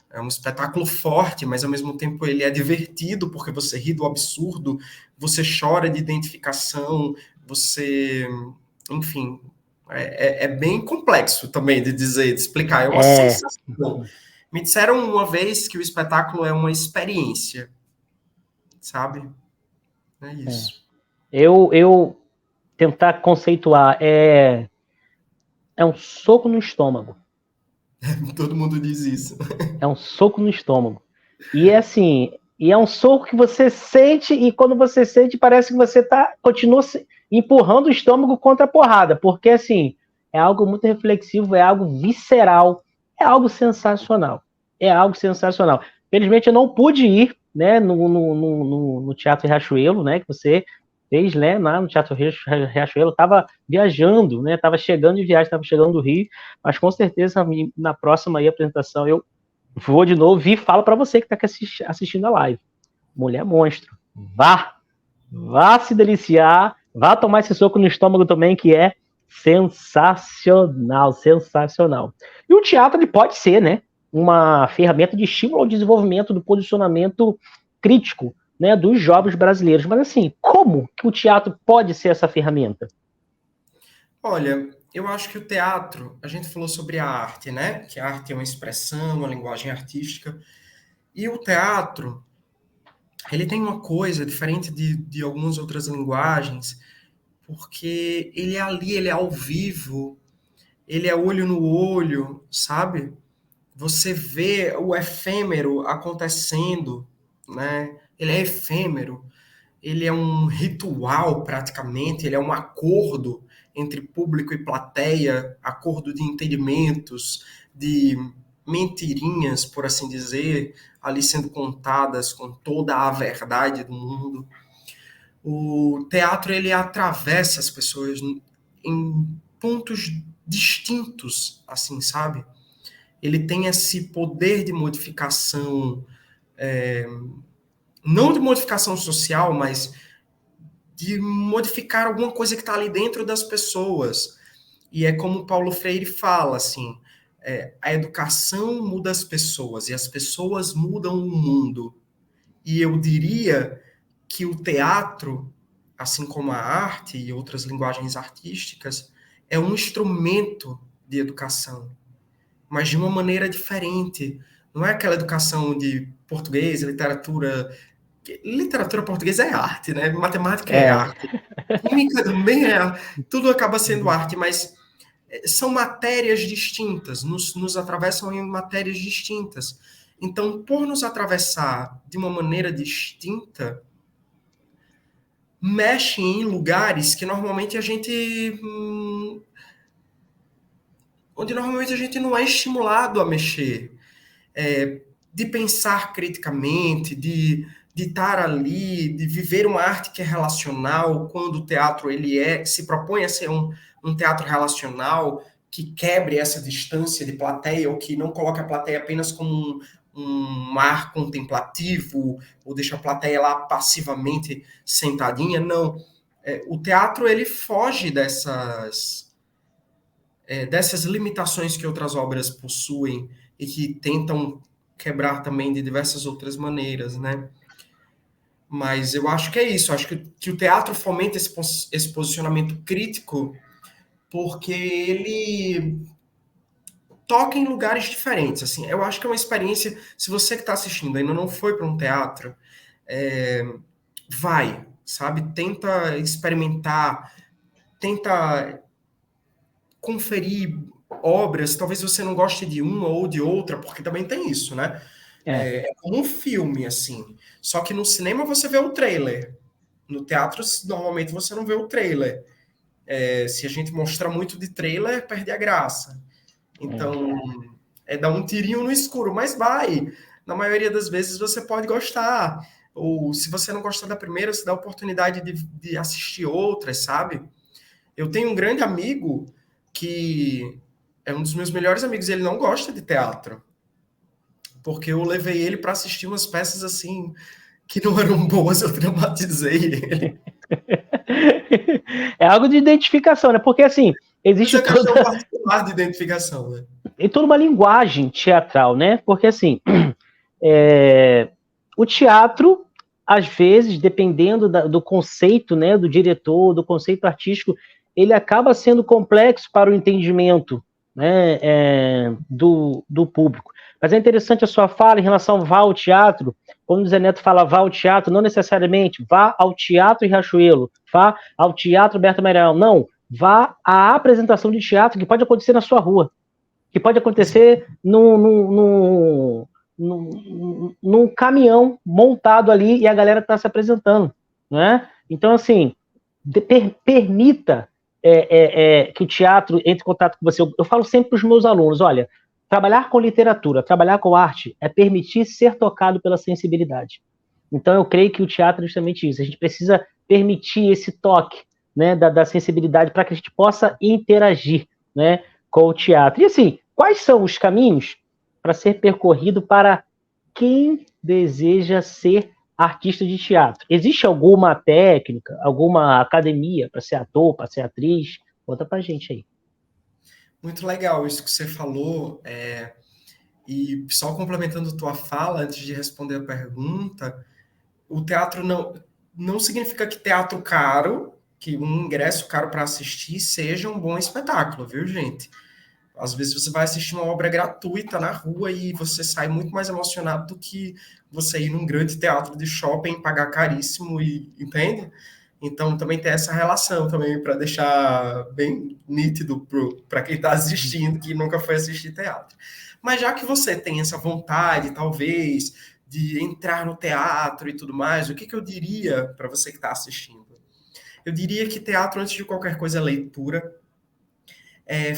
Speaker 2: é um espetáculo forte, mas ao mesmo tempo ele é divertido, porque você ri do absurdo, você chora de identificação, você. Enfim, é bem complexo também de dizer, de explicar. É uma
Speaker 1: É,
Speaker 2: sensação. Me disseram uma vez que o espetáculo é uma experiência, sabe? É
Speaker 1: é.
Speaker 2: isso.
Speaker 1: Eu tentar conceituar é um soco no estômago.
Speaker 2: Todo mundo diz isso.
Speaker 1: É um soco no estômago. E é assim, e é um soco que você sente, e quando você sente, parece que você continua empurrando o estômago contra a porrada, porque assim, é algo muito reflexivo, é algo visceral, é algo sensacional. É algo sensacional. Felizmente eu não pude ir, né, no Teatro Riachuelo, né, que você fez, né, lá no Teatro Riachuelo, estava viajando, né, estava chegando de viagem, estava chegando do Rio, mas com certeza na próxima aí, apresentação eu vou de novo e falo para você que está assistindo a live. Mulher monstro. Vá se deliciar, vá tomar esse soco no estômago também, que é sensacional, sensacional. E o teatro ele pode ser, né, uma ferramenta de estímulo ao desenvolvimento do posicionamento crítico, né, dos jovens brasileiros. Mas assim, como que o teatro pode ser essa ferramenta?
Speaker 2: Olha, eu acho que o teatro, a gente falou sobre a arte, né? Que a arte é uma expressão, uma linguagem artística. E o teatro, ele tem uma coisa diferente de algumas outras linguagens, porque ele é ali, ele é ao vivo, ele é olho no olho, sabe? Você vê o efêmero acontecendo, né? Ele é efêmero, ele é um ritual praticamente, ele é um acordo entre público e plateia, acordo de entendimentos, de mentirinhas, por assim dizer, ali sendo contadas com toda a verdade do mundo. O teatro ele atravessa as pessoas em pontos distintos, assim, sabe? Ele tem esse poder de modificação, não de modificação social, mas de modificar alguma coisa que está ali dentro das pessoas. E é como Paulo Freire fala, assim, a educação muda as pessoas e as pessoas mudam o mundo. E eu diria que o teatro, assim como a arte e outras linguagens artísticas, é um instrumento de educação, mas de uma maneira diferente. Não é aquela educação de português, literatura. Literatura portuguesa é arte, né? Matemática é
Speaker 1: É,
Speaker 2: arte. Química também é. Tudo acaba sendo arte, mas são matérias distintas, nos atravessam em matérias distintas. Então, por nos atravessar de uma maneira distinta, mexe em lugares que normalmente a gente. Onde normalmente a gente não é estimulado a mexer. De pensar criticamente, de estar ali, de viver uma arte que é relacional, quando o teatro ele se propõe a ser um teatro relacional, que quebre essa distância de plateia, ou que não coloque a plateia apenas como um mar contemplativo, ou deixa a plateia lá passivamente sentadinha, não. O teatro ele foge dessas limitações que outras obras possuem e que tentam quebrar também de diversas outras maneiras, né? Mas eu acho que é isso. Acho que o teatro fomenta esse posicionamento crítico porque ele toca em lugares diferentes. Assim, eu acho que é uma experiência. Se você que está assistindo ainda não foi para um teatro, vai, sabe? Tenta experimentar, tenta conferir obras, talvez você não goste de uma ou de outra, porque também tem isso, né? É como um filme, assim. Só que no cinema você vê o trailer. No teatro, normalmente, você não vê o trailer. Se a gente mostrar muito de trailer, perde a graça. Então, dar um tirinho no escuro, mas vai. Na maioria das vezes você pode gostar. Ou se você não gostar da primeira, você dá a oportunidade de assistir outras, sabe? Eu tenho um grande amigo que é um dos meus melhores amigos, e ele não gosta de teatro. Porque eu levei ele para assistir umas peças assim que não eram boas, eu traumatizei ele.
Speaker 1: É algo de identificação, né? Porque assim,
Speaker 2: Mas
Speaker 1: existe
Speaker 2: é questão
Speaker 1: toda,
Speaker 2: particular de identificação, né?
Speaker 1: tem toda uma linguagem teatral, né? Porque assim, o teatro, às vezes, dependendo do conceito, né, do diretor, do conceito artístico, ele acaba sendo complexo para o entendimento, né, do público. Mas é interessante a sua fala em relação a vá ao teatro. Quando o Zé Neto fala vá ao teatro, não necessariamente vá ao Teatro em Riachuelo, vá ao Teatro Berta Meirelles. Não, vá à apresentação de teatro que pode acontecer na sua rua, que pode acontecer num caminhão montado ali e a galera está se apresentando, né? Então, assim, permita que o teatro entre em contato com você. Eu falo sempre para os meus alunos, olha, trabalhar com literatura, trabalhar com arte é permitir ser tocado pela sensibilidade. Então, eu creio que o teatro é justamente isso. A gente precisa permitir esse toque, né, da sensibilidade para que a gente possa interagir, né, com o teatro. E assim, quais são os caminhos para ser percorrido para quem deseja ser artista de teatro? Existe alguma técnica, alguma academia para ser ator, para ser atriz? Conta pra gente aí.
Speaker 2: Muito legal isso que você falou. E só complementando tua fala, antes de responder a pergunta, o teatro não significa que teatro caro, que um ingresso caro para assistir, seja um bom espetáculo, viu, gente? Às vezes você vai assistir uma obra gratuita na rua e você sai muito mais emocionado do que você ir num grande teatro de shopping, pagar caríssimo, e entende? Então também tem essa relação também para deixar bem nítido para quem está assistindo que nunca foi assistir teatro. Mas já que você tem essa vontade, talvez, de entrar no teatro e tudo mais, o que eu diria para você que está assistindo? Eu diria que teatro, antes de qualquer coisa, é leitura,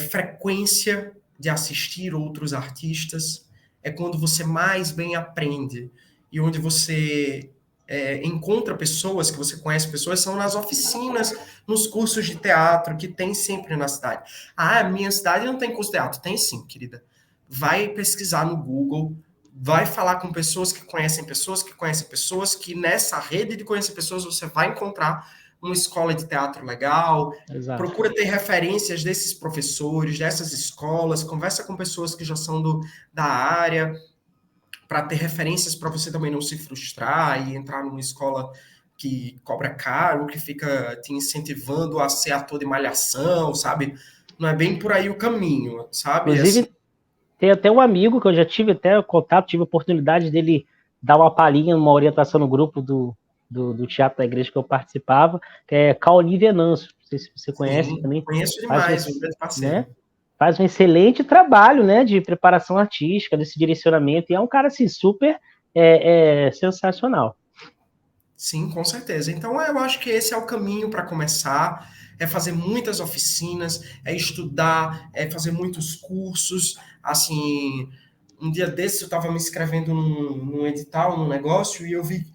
Speaker 2: frequência de assistir outros artistas, é quando você mais bem aprende e onde você encontra pessoas, que você conhece pessoas, são nas oficinas, nos cursos de teatro que tem sempre na cidade. Ah, minha cidade não tem curso de teatro. Tem sim, querida. Vai pesquisar no Google, vai falar com pessoas que conhecem pessoas, que conhecem pessoas, que nessa rede de conhecer pessoas você vai encontrar uma escola de teatro legal.
Speaker 1: Exato.
Speaker 2: Procura ter referências desses professores, dessas escolas, conversa com pessoas que já são da área, para ter referências para você também não se frustrar e entrar numa escola que cobra caro, que fica te incentivando a ser ator de malhação, sabe? Não é bem por aí o caminho, sabe?
Speaker 1: Inclusive,
Speaker 2: Assim,
Speaker 1: tem até um amigo que eu já tive até contato, tive a oportunidade dele dar uma palhinha, uma orientação no grupo do teatro da igreja que eu participava, que é Caoni Venâncio. Não sei se você conhece
Speaker 2: sim,
Speaker 1: também.
Speaker 2: conheço demais, um grande
Speaker 1: Né?
Speaker 2: parceiro.
Speaker 1: Faz um excelente trabalho, né, de preparação artística, desse direcionamento, e é um cara assim, super sensacional.
Speaker 2: Sim, com certeza. Então, eu acho que esse é o caminho para começar, é fazer muitas oficinas, é estudar, é fazer muitos cursos. Assim, um dia desses eu estava me inscrevendo num edital, num negócio, e eu vi,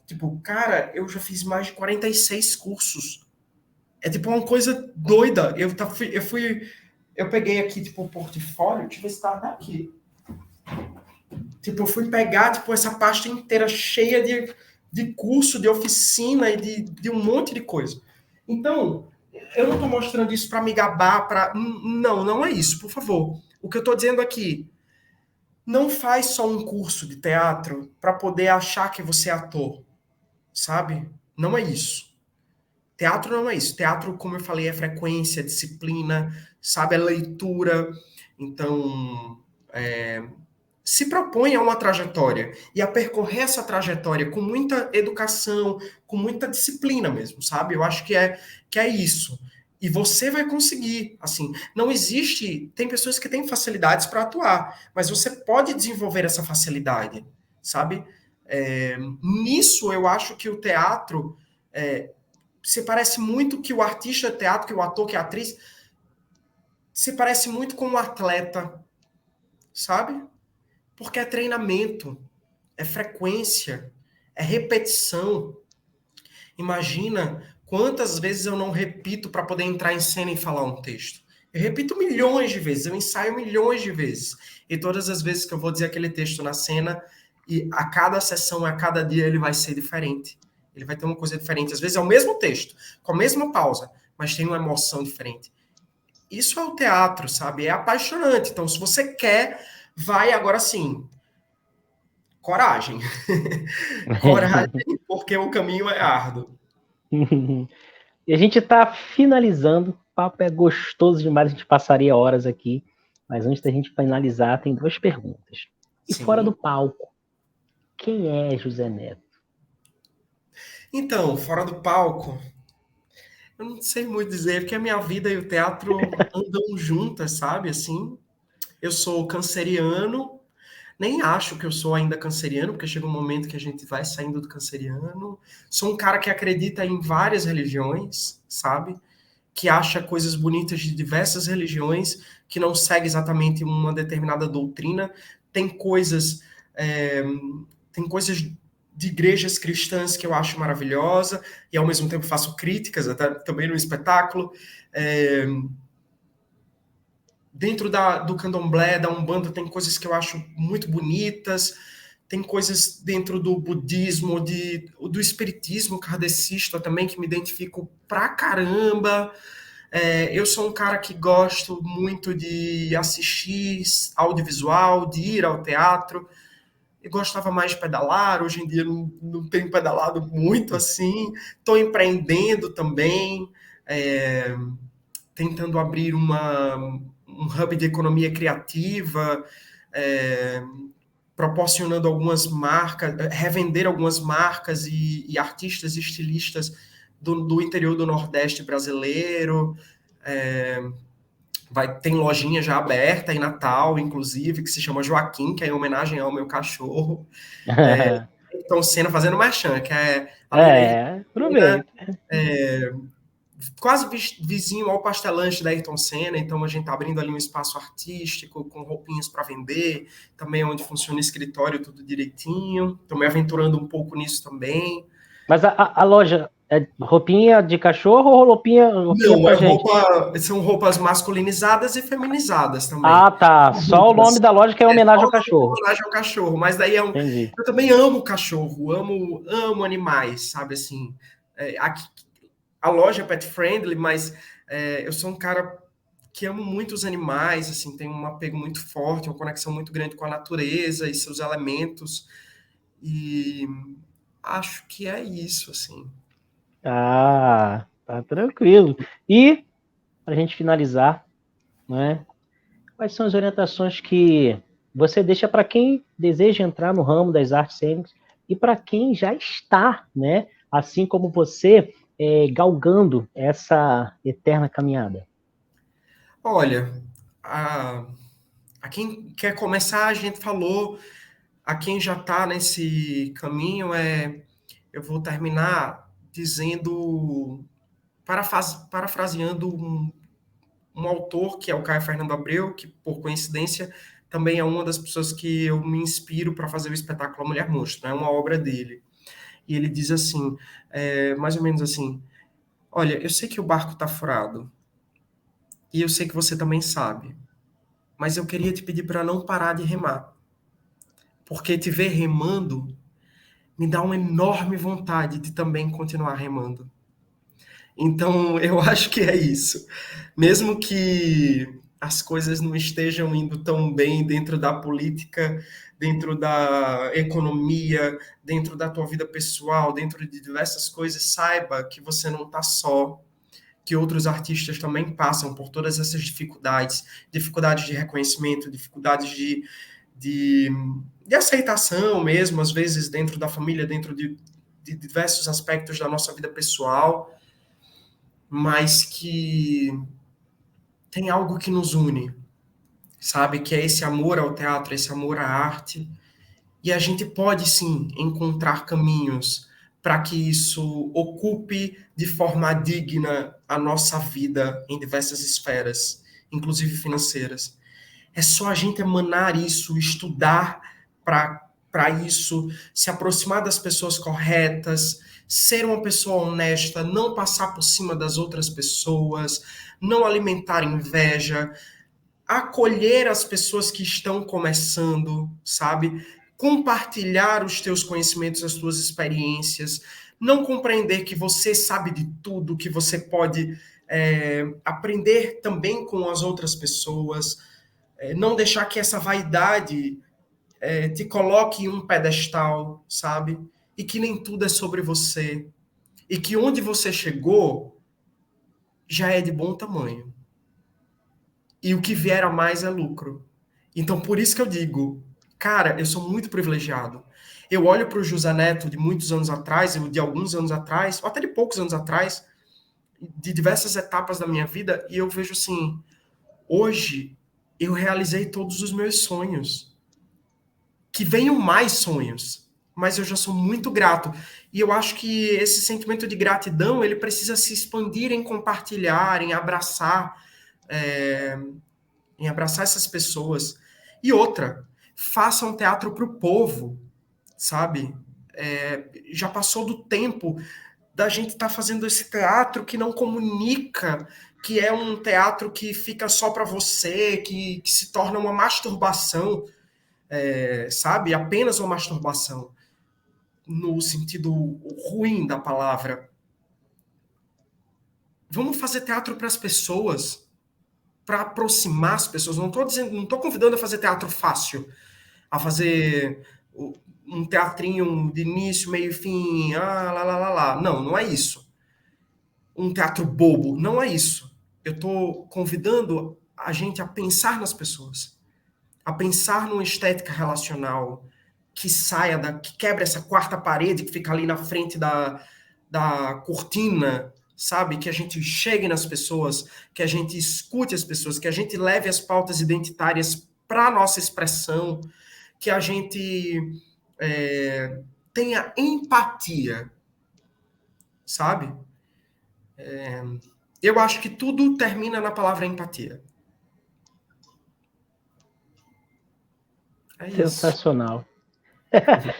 Speaker 2: tipo, cara, eu já fiz mais de 46 cursos. É tipo uma coisa doida. Eu peguei aqui, tipo, o portfólio, deixa eu ver se tá aqui. Tipo, eu fui pegar, tipo, essa pasta inteira cheia de curso, de oficina e de um monte de coisa. Então, eu não estou mostrando isso para me gabar, para não, não é isso, por favor. O que eu estou dizendo aqui, não faz só um curso de teatro para poder achar que você é ator, sabe? Não é isso. Teatro não é isso. Teatro, como eu falei, é frequência, disciplina, sabe? É leitura. Então, se propõe a uma trajetória e a percorrer essa trajetória com muita educação, com muita disciplina mesmo, sabe? Eu acho que é isso. E você vai conseguir, assim, não existe, tem pessoas que têm facilidades para atuar, mas você pode desenvolver essa facilidade, sabe? Nisso eu acho que o teatro se parece muito que o artista de teatro, que o ator, que a atriz, se parece muito com um atleta, sabe? Porque é treinamento, é frequência, é repetição. Imagina quantas vezes eu não repito para poder entrar em cena e falar um texto. Eu repito milhões de vezes, eu ensaio milhões de vezes. E todas as vezes que eu vou dizer aquele texto na cena, e a cada sessão, a cada dia, ele vai ser diferente. Ele vai ter uma coisa diferente. Às vezes é o mesmo texto, com a mesma pausa, mas tem uma emoção diferente. Isso é o teatro, sabe? É apaixonante. Então, se você quer, vai agora sim. Coragem. Coragem, porque o caminho é árduo.
Speaker 1: E a gente está finalizando. O papo é gostoso demais, a gente passaria horas aqui. Mas antes da gente finalizar, tem 2 perguntas. E
Speaker 2: Sim.
Speaker 1: fora do palco, quem é José Neto?
Speaker 2: Então, fora do palco, eu não sei muito dizer, porque a minha vida e o teatro andam juntas, sabe? Assim, eu sou canceriano, nem acho que eu sou ainda canceriano, porque chega um momento que a gente vai saindo do canceriano. Sou um cara que acredita em várias religiões, sabe? Que acha coisas bonitas de diversas religiões, que não segue exatamente uma determinada doutrina. Tem coisas, tem coisas de igrejas cristãs que eu acho maravilhosa, e ao mesmo tempo faço críticas, até, também no espetáculo. Dentro do candomblé, da Umbanda, tem coisas que eu acho muito bonitas, tem coisas dentro do budismo, do espiritismo kardecista também, que me identifico pra caramba. Eu sou um cara que gosto muito de assistir audiovisual, de ir ao teatro. Eu gostava mais de pedalar, hoje em dia não tenho pedalado muito assim. Estou empreendendo também, tentando abrir um hub de economia criativa, proporcionando algumas marcas, revender algumas marcas e artistas e estilistas do interior do Nordeste brasileiro. Tem lojinha já aberta em Natal, inclusive, que se chama Joaquim, que é em homenagem ao meu cachorro. Ayrton Senna fazendo merchan, que é...
Speaker 1: Aproveita.
Speaker 2: Quase vizinho ao pastelante da Ayrton Senna, então a gente está abrindo ali um espaço artístico, com roupinhas para vender, também onde funciona o escritório, tudo direitinho. Estou me aventurando um pouco nisso também.
Speaker 1: Mas a loja é roupinha de cachorro ou roupinha
Speaker 2: pra gente? São roupas masculinizadas e feminizadas também.
Speaker 1: Ah, tá. Só o nome da loja que é homenagem ao cachorro.
Speaker 2: Homenagem ao cachorro, mas daí eu também amo cachorro, amo animais, sabe assim. A loja é pet friendly, mas eu sou um cara que amo muito os animais, assim, tenho um apego muito forte, uma conexão muito grande com a natureza e seus elementos. E acho que é isso, assim.
Speaker 1: Ah, tá tranquilo. E, para a gente finalizar, né, quais são as orientações que você deixa para quem deseja entrar no ramo das artes cênicas e para quem já está, né, assim como você, galgando essa eterna caminhada?
Speaker 2: Olha, a quem quer começar, a gente falou, a quem já está nesse caminho, eu vou terminar dizendo, parafraseando um autor, que é o Caio Fernando Abreu, que, por coincidência, também é uma das pessoas que eu me inspiro para fazer o espetáculo A Mulher Monstro, é uma obra dele. E ele diz assim, mais ou menos assim, olha, eu sei que o barco está furado, e eu sei que você também sabe, mas eu queria te pedir para não parar de remar, porque te ver remando me dá uma enorme vontade de também continuar remando. Então, eu acho que é isso. Mesmo que as coisas não estejam indo tão bem dentro da política, dentro da economia, dentro da tua vida pessoal, dentro de diversas coisas, saiba que você não está só, que outros artistas também passam por todas essas dificuldades, dificuldades de reconhecimento, dificuldades de aceitação mesmo, às vezes dentro da família, dentro de diversos aspectos da nossa vida pessoal, mas que tem algo que nos une, sabe? Que é esse amor ao teatro, esse amor à arte. E a gente pode, sim, encontrar caminhos para que isso ocupe de forma digna a nossa vida em diversas esferas, inclusive financeiras. É só a gente emanar isso, estudar para isso, se aproximar das pessoas corretas, ser uma pessoa honesta, não passar por cima das outras pessoas, não alimentar inveja, acolher as pessoas que estão começando, sabe? Compartilhar os teus conhecimentos, as tuas experiências, não compreender que você sabe de tudo, que você pode aprender também com as outras pessoas, não deixar que essa vaidade te coloque em um pedestal, sabe? E que nem tudo é sobre você. E que onde você chegou já é de bom tamanho. E o que vier a mais é lucro. Então, por isso que eu digo, cara, eu sou muito privilegiado. Eu olho para o José Neto de muitos anos atrás, de alguns anos atrás, ou até de poucos anos atrás, de diversas etapas da minha vida, e eu vejo assim, hoje eu realizei todos os meus sonhos. Que venham mais sonhos, mas eu já sou muito grato. E eu acho que esse sentimento de gratidão, ele precisa se expandir em compartilhar, em abraçar essas pessoas. E outra, faça um teatro para o povo, sabe? Já passou do tempo da gente estar fazendo esse teatro que não comunica, que é um teatro que fica só para você, que se torna uma masturbação, sabe? Apenas uma masturbação, no sentido ruim da palavra. Vamos fazer teatro para as pessoas, para aproximar as pessoas. Não estou convidando a fazer teatro fácil, a fazer um teatrinho de início, meio e fim, lá. Não é isso. Um teatro bobo, não é isso. Eu estou convidando a gente a pensar nas pessoas, a pensar numa estética relacional que que quebra essa quarta parede que fica ali na frente da cortina, sabe? Que a gente chegue nas pessoas, que a gente escute as pessoas, que a gente leve as pautas identitárias para a nossa expressão, que a gente tenha empatia, sabe? Eu acho que tudo termina na palavra empatia.
Speaker 1: Sensacional.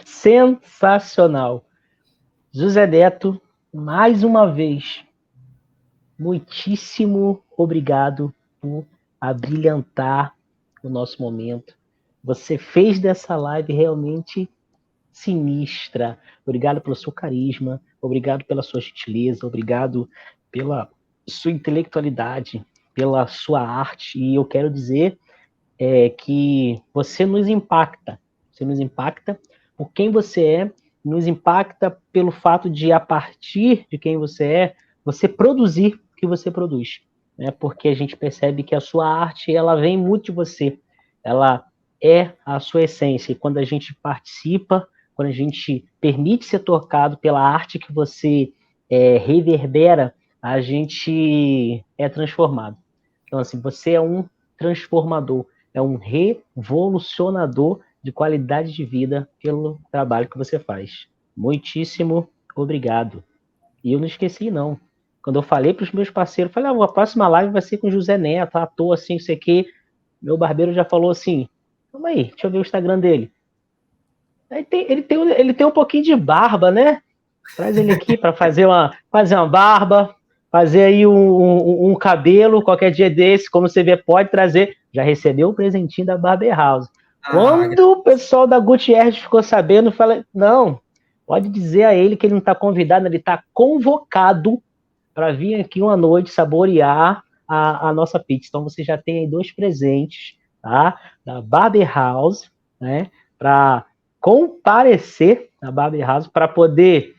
Speaker 1: Sensacional. José Neto, mais uma vez, muitíssimo obrigado por abrilhantar o nosso momento. Você fez dessa live realmente sinistra. Obrigado pelo seu carisma, obrigado pela sua gentileza, obrigado pela sua intelectualidade, pela sua arte. E eu quero dizer que você nos impacta. Você nos impacta por quem você é, nos impacta pelo fato de, a partir de quem você é, você produzir o que você produz. Né? Porque a gente percebe que a sua arte, ela vem muito de você. Ela é a sua essência. E quando a gente participa, quando a gente permite ser tocado pela arte que você reverbera, a gente é transformado. Então, assim, você é um transformador, é um revolucionador de qualidade de vida pelo trabalho que você faz. Muitíssimo obrigado. E eu não esqueci, não. Quando eu falei para os meus parceiros, falei, a próxima live vai ser com o José Neto, ator, assim, não sei o quê. Meu barbeiro já falou assim, calma aí, deixa eu ver o Instagram dele. Ele tem um pouquinho de barba, né? Traz ele aqui para fazer uma barba, fazer aí um cabelo, qualquer dia desse, como você vê, pode trazer. Já recebeu o presentinho da Barber House. Quando o pessoal da Gutierrez ficou sabendo, falei, não, pode dizer a ele que ele não está convidado, ele está convocado para vir aqui uma noite saborear a nossa pizza. Então você já tem aí 2 presentes, tá? Da Barber House, né? Para comparecer na Barber House, para poder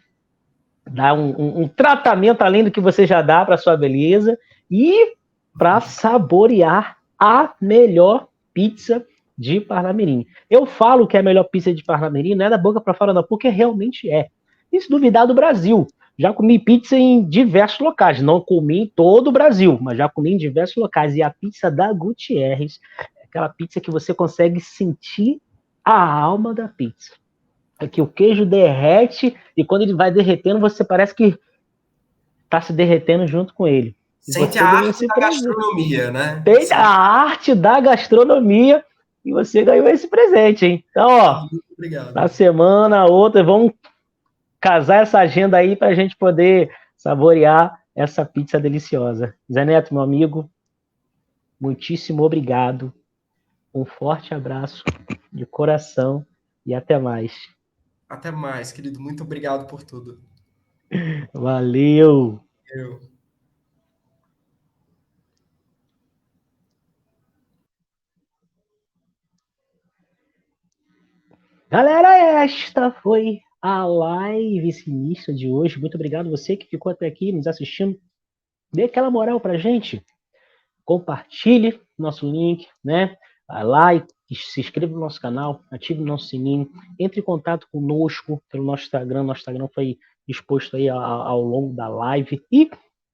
Speaker 1: dar um tratamento além do que você já dá para sua beleza e para saborear a melhor pizza de Parnamirim. Eu falo que é a melhor pizza de Parnamirim, não é da boca para fora não, porque realmente é. E se duvidar do Brasil, já comi pizza em diversos locais, não comi em todo o Brasil, mas já comi em diversos locais, e a pizza da Gutierrez é aquela pizza que você consegue sentir a alma da pizza. É que o queijo derrete, e quando ele vai derretendo, você parece que está se derretendo junto com ele. E
Speaker 2: Sente
Speaker 1: você
Speaker 2: a
Speaker 1: ganhou
Speaker 2: arte
Speaker 1: esse
Speaker 2: da
Speaker 1: presente.
Speaker 2: gastronomia, né?
Speaker 1: Tem a arte da gastronomia e você ganhou esse presente, hein? Então, ó,
Speaker 2: Muito obrigado.
Speaker 1: na semana, outra, vamos casar essa agenda aí para a gente poder saborear essa pizza deliciosa. Zé Neto, meu amigo, muitíssimo obrigado. Um forte abraço de coração e até mais.
Speaker 2: Até mais, querido. Muito obrigado por tudo.
Speaker 1: Valeu!
Speaker 2: Eu.
Speaker 1: Galera, esta foi a live sinistra de hoje. Muito obrigado você que ficou até aqui nos assistindo. Dê aquela moral pra gente. Compartilhe nosso link, né? Vai lá e se inscreva no nosso canal, ative o nosso sininho, entre em contato conosco pelo nosso Instagram. Nosso Instagram foi exposto aí ao longo da live. E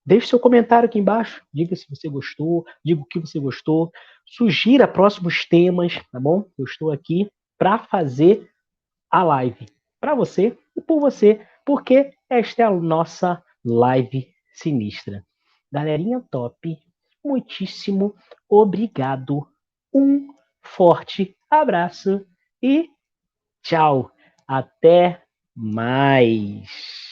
Speaker 1: deixe seu comentário aqui embaixo. Diga se você gostou, diga o que você gostou. Sugira próximos temas, tá bom? Eu estou aqui para fazer a live para você e por você, porque esta é a nossa live sinistra. Galerinha top, muitíssimo obrigado. Um forte abraço e tchau. Até mais.